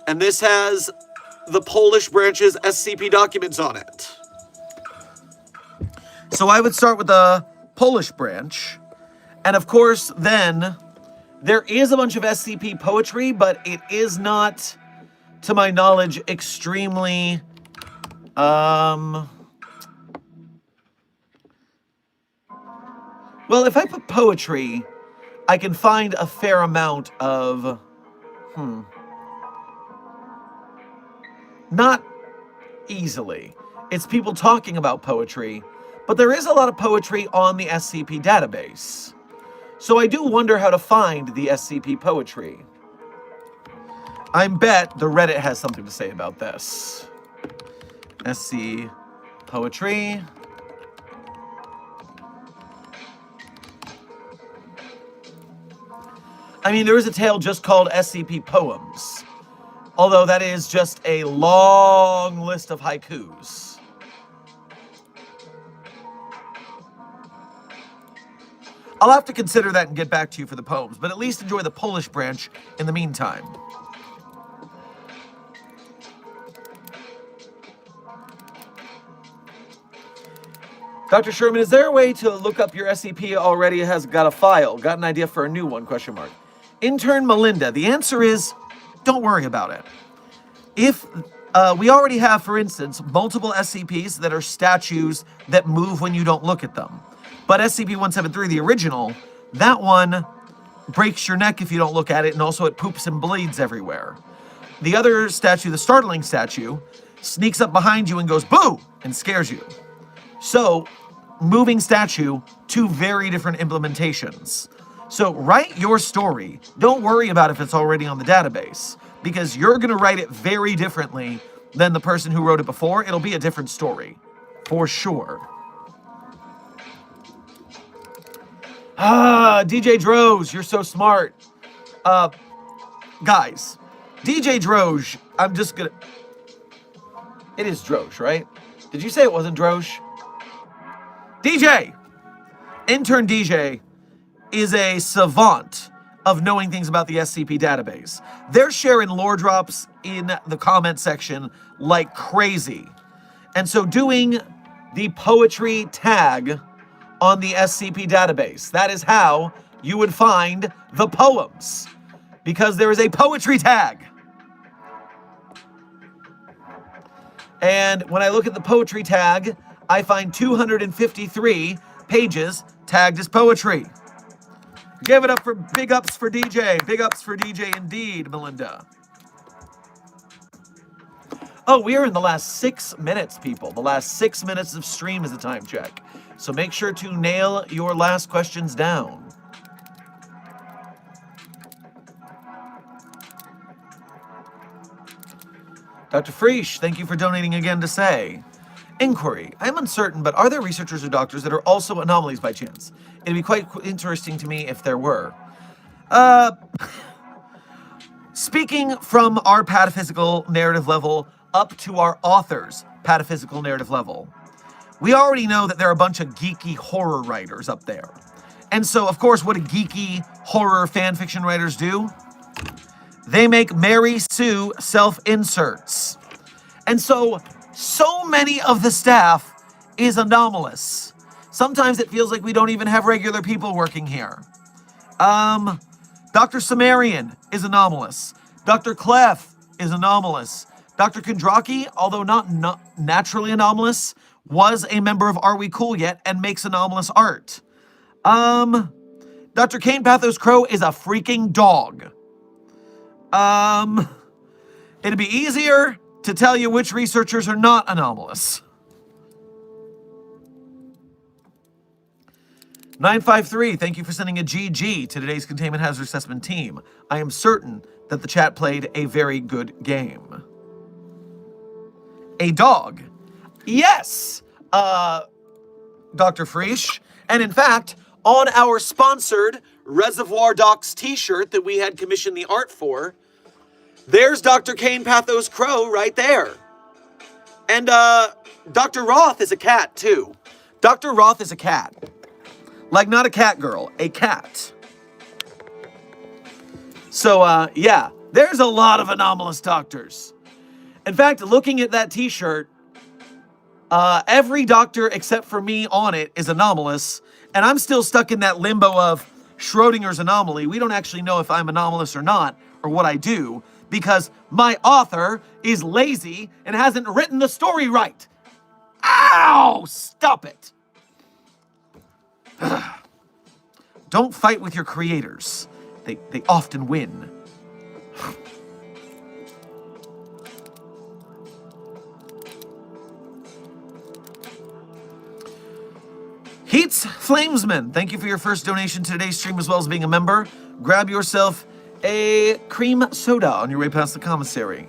And this has the Polish branch's SCP documents on it. So I would start with the Polish branch. And of course, then, there is a bunch of SCP poetry, but it is not, to my knowledge, extremely, well, if I put poetry, I can find a fair amount of, not easily. It's people talking about poetry, but there is a lot of poetry on the SCP database. So I do wonder how to find the SCP poetry. I bet the Reddit has something to say about this. SC poetry. I mean, there is a tale just called SCP Poems, although that is just a long list of haikus. I'll have to consider that and get back to you for the poems, but at least enjoy the Polish branch in the meantime. Dr. Sherman, is there a way to look up your SCP already has got a file? Got an idea for a new one, question mark. Intern Melinda, the answer is, don't worry about it. If we already have, for instance, multiple SCPs that are statues that move when you don't look at them. But SCP-173, the original, that one breaks your neck if you don't look at it, and also it poops and bleeds everywhere. The other statue, the startling statue, sneaks up behind you and goes, boo, and scares you. So, moving statue, two very different implementations. So write your story. Don't worry about if it's already on the database, because you're going to write it very differently than the person who wrote it before. It'll be a different story, for sure. DJ Droz, you're so smart. Guys, DJ Droz, I'm just gonna... It is Droz, right? Did you say it wasn't Droz? DJ! Intern DJ is a savant of knowing things about the SCP database. They're sharing lore drops in the comment section like crazy. And so doing the poetry tag on the SCP database, that is how you would find the poems, because there is a poetry tag. And when I look at the poetry tag, I find 253 pages tagged as poetry. Give it up for big ups for DJ. Big ups for DJ indeed, Melinda. Oh, we are in the last 6 minutes, people. The last 6 minutes of stream is a time check. So make sure to nail your last questions down. Dr. Freesh, thank you for donating again to say. Inquiry. I'm uncertain, but are there researchers or doctors that are also anomalies by chance? It'd be quite interesting to me if there were. Speaking from our pataphysical narrative level up to our author's pataphysical narrative level, we already know that there are a bunch of geeky horror writers up there. And so, of course, what do geeky horror fanfiction writers do? They make Mary Sue self-inserts. And so many of the staff is anomalous. Sometimes it feels like we don't even have regular people working here. Dr. Sumerian is anomalous. Dr. Clef is anomalous. Dr. Kondraki, although not naturally anomalous, was a member of Are We Cool Yet and makes anomalous art. Dr. Kane Pathos Crow is a freaking dog. It'd be easier to tell you which researchers are not anomalous. 953, thank you for sending a GG to today's Containment Hazard Assessment team. I am certain that the chat played a very good game. A dog. Yes, Dr. Freesh. And in fact, on our sponsored Reservoir Docs t-shirt that we had commissioned the art for, there's Dr. Kane Pathos Crow right there. And Dr. Roth is a cat, too. Dr. Roth is a cat. Like, not a cat girl, a cat. So, yeah, there's a lot of anomalous doctors. In fact, looking at that t-shirt, every doctor except for me on it is anomalous, and I'm still stuck in that limbo of Schrodinger's anomaly. We don't actually know if I'm anomalous or not, or what I do, because my author is lazy and hasn't written the story right. Ow! Stop it. Don't fight with your creators. They often win. Heats Flamesman, thank you for your first donation to today's stream as well as being a member. Grab yourself a cream soda on your way past the commissary.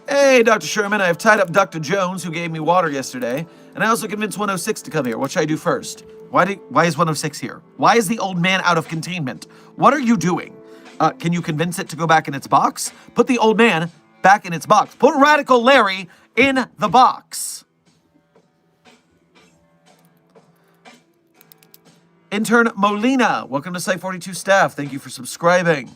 Hey, Dr. Sherman, I have tied up Dr. Jones, who gave me water yesterday, and I also convinced 106 to come here. What should I do first? Why is 106 here? Why is the old man out of containment? What are you doing? Can you convince it to go back in its box? Put the old man back in its box. Put Radical Larry in the box. Intern Molina, welcome to Site 42 staff. Thank you for subscribing.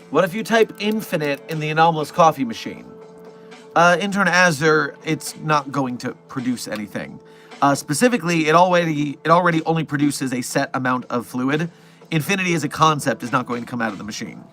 What if you type infinite in the anomalous coffee machine? Intern Azure, it's not going to produce anything. Specifically, it already only produces a set amount of fluid. Infinity as a concept is not going to come out of the machine.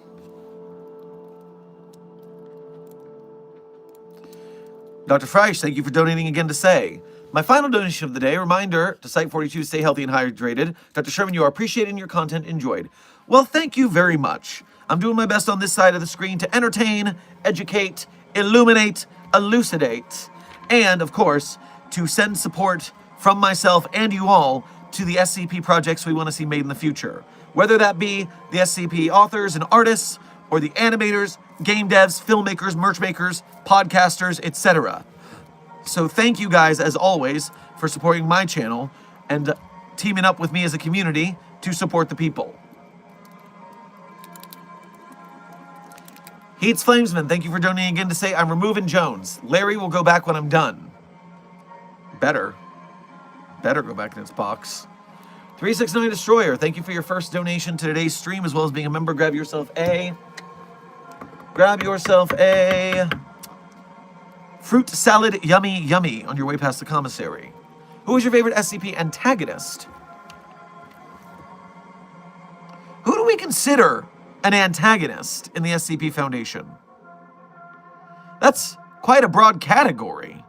Dr. Freisch, thank you for donating again to say. My final donation of the day, reminder to Site 42, stay healthy and hydrated. Dr. Sherman, you are appreciated and your content enjoyed. Well, thank you very much. I'm doing my best on this side of the screen to entertain, educate, illuminate, elucidate, and, of course, to send support from myself and you all to the SCP projects we want to see made in the future. Whether that be the SCP authors and artists, or the animators, game devs, filmmakers, merch makers, podcasters, etc. So thank you guys, as always, for supporting my channel and teaming up with me as a community to support the people. Heats Flamesman, thank you for donating again to say, I'm removing Jones. Larry will go back when I'm done. Better go back in its box. 369 Destroyer, thank you for your first donation to today's stream, as well as being a member. Grab yourself a fruit salad yummy yummy on your way past the commissary. Who is your favorite SCP antagonist? Who do we consider an antagonist in the SCP Foundation? That's quite a broad category.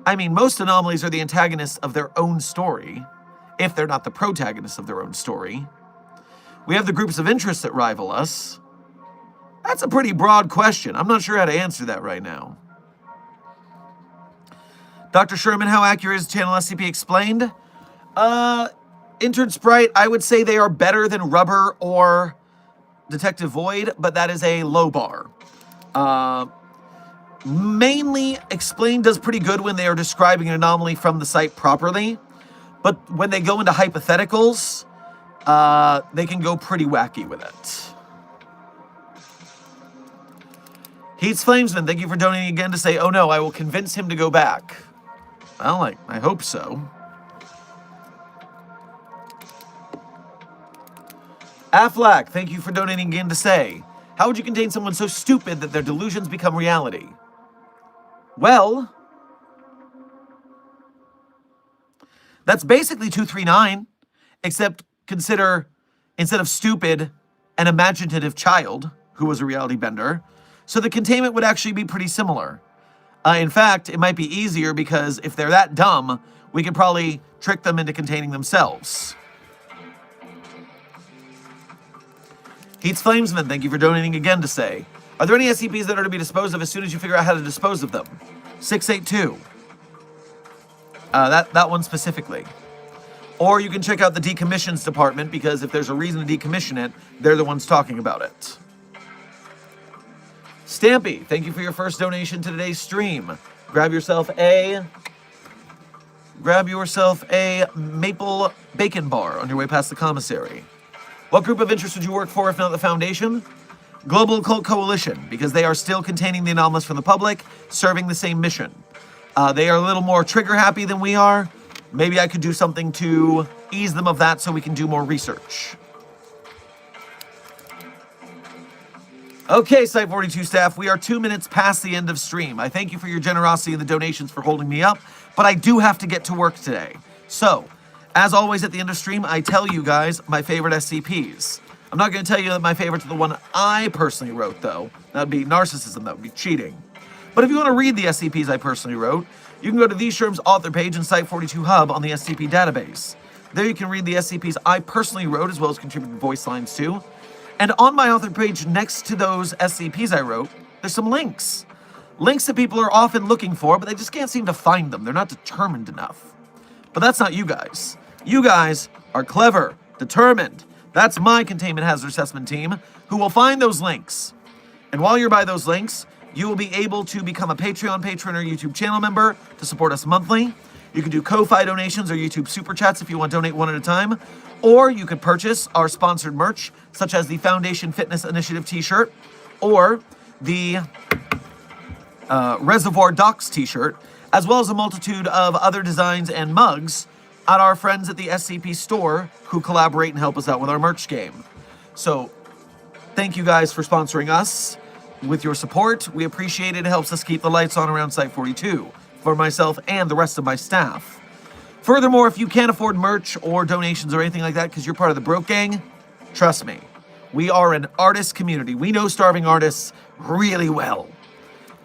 I mean, most anomalies are the antagonists of their own story, if they're not the protagonists of their own story. We have the groups of interest that rival us. That's a pretty broad question. I'm not sure how to answer that right now. Dr. Sherman, how accurate is Channel SCP Explained? Intern Sprite, I would say they are better than Rubber or Detective Void, but that is a low bar. Mainly, Explained does pretty good when they are describing an anomaly from the site properly, but when they go into hypotheticals, they can go pretty wacky with it. Heats Flamesman, thank you for donating again to say, oh no, I will convince him to go back. Well, I hope so. Aflac, thank you for donating again to say, how would you contain someone so stupid that their delusions become reality? Well, that's basically 239, except consider, instead of stupid, an imaginative child who was a reality bender. So the containment would actually be pretty similar. In fact, it might be easier because if they're that dumb, we could probably trick them into containing themselves. Heats Flamesman, thank you for donating again to say, are there any SCPs that are to be disposed of as soon as you figure out how to dispose of them? 682. That one specifically. Or you can check out the decommissions department, because if there's a reason to decommission it, they're the ones talking about it. Stampy, thank you for your first donation to today's stream. Grab yourself a maple bacon bar on your way past the commissary. What group of interest would you work for if not the Foundation? Global Occult Coalition, because they are still containing the anomalous from the public, serving the same mission. They are a little more trigger-happy than we are. Maybe I could do something to ease them of that so we can do more research. Okay, Site 42 staff, we are 2 minutes past the end of stream. I thank you for your generosity and the donations for holding me up, but I do have to get to work today. So, as always at the end of stream, I tell you guys my favorite SCPs. I'm not going to tell you that my favorite's the one I personally wrote, though. That would be narcissism, that would be cheating. But if you want to read the SCPs I personally wrote, you can go to the Sherm's author page in Site 42 Hub on the SCP database. There you can read the SCPs I personally wrote, as well as contributed voice lines too. And on my author page, next to those SCPs I wrote, there's some links. Links that people are often looking for, but they just can't seem to find them. They're not determined enough. But that's not you guys. You guys are clever, determined. That's my containment hazard assessment team, who will find those links. And while you're by those links, you will be able to become a Patreon patron or YouTube channel member to support us monthly. You can do Ko-Fi donations or YouTube Super Chats if you want to donate one at a time. Or you could purchase our sponsored merch, such as the Foundation Fitness Initiative t-shirt or the Reservoir Docs t-shirt, as well as a multitude of other designs and mugs at our friends at the SCP store who collaborate and help us out with our merch game. So thank you guys for sponsoring us with your support. We appreciate it. It helps us keep the lights on around Site 42 for myself and the rest of my staff. Furthermore, if you can't afford merch or donations or anything like that because you're part of the Broke Gang, trust me, we are an artist community. We know starving artists really well.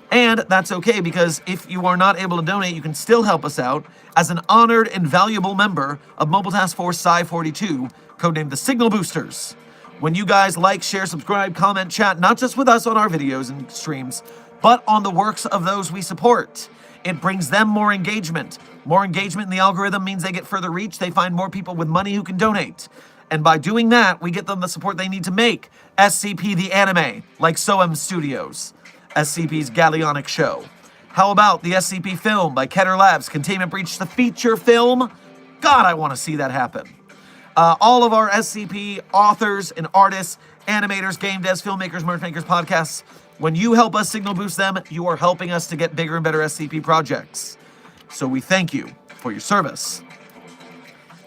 And that's okay, because if you are not able to donate, you can still help us out as an honored and valuable member of Mobile Task Force Psi 42, codenamed the Signal Boosters. When you guys like, share, subscribe, comment, chat, not just with us on our videos and streams, but on the works of those we support, it brings them more engagement. More engagement in the algorithm means they get further reach. They find more people with money who can donate. And by doing that, we get them the support they need to make SCP the anime, like Soem Studios, SCP's Galleonic show. How about the SCP film by Keter Labs, Containment Breach, the feature film? God, I want to see that happen. All of our SCP authors and artists, animators, game devs, filmmakers, merch makers, podcasts, when you help us signal boost them, you are helping us to get bigger and better SCP projects. So we thank you for your service.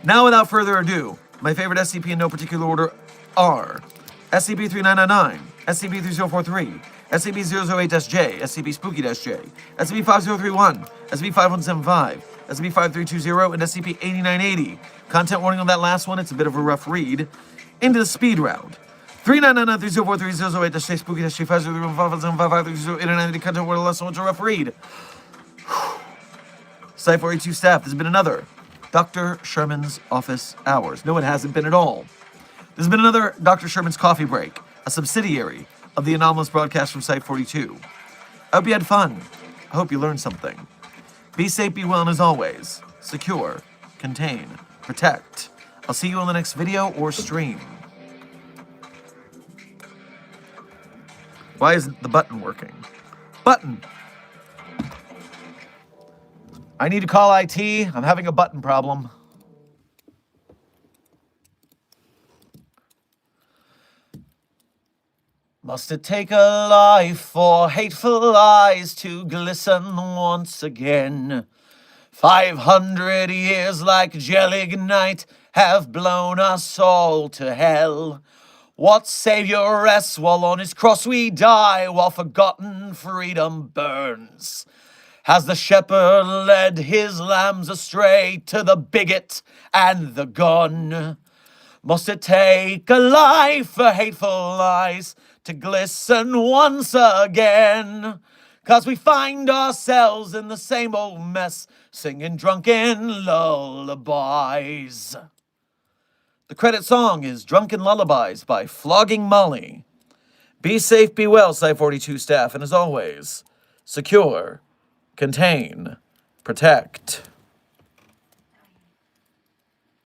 Now, without further ado, my favorite SCP in no particular order are SCP-3999, SCP-3043, SCP-008-J, SCP-Spooky-J, SCP-5031, SCP-5175, SCP-5320, and SCP-8980. Content warning on that last one, it's a bit of a rough read. Into the speed round. 3999-3043-008-J, Spooky-J, 5031, content warning on the last one, it's a rough read. Site 42 staff, this has been another Dr. Sherman's office hours. No, it hasn't been at all. This has been another Dr. Sherman's coffee break, a subsidiary of the anomalous broadcast from Site 42. I hope you had fun. I hope you learned something. Be safe, be well, and as always, secure, contain, protect. I'll see you on the next video or stream. Why isn't the button working? Button! I need to call IT. I'm having a button problem. Must it take a life for hateful eyes to glisten once again? 500 years like Jellignite have blown us all to hell. What Savior rests while on his cross we die, while forgotten freedom burns? Has the shepherd led his lambs astray to the bigot and the gun? Must it take a life for hateful eyes to glisten once again? 'Cause we find ourselves in the same old mess, singing drunken lullabies. The credit song is Drunken Lullabies by Flogging Molly. Be safe, be well, Site 42 staff, and as always, secure, contain, protect.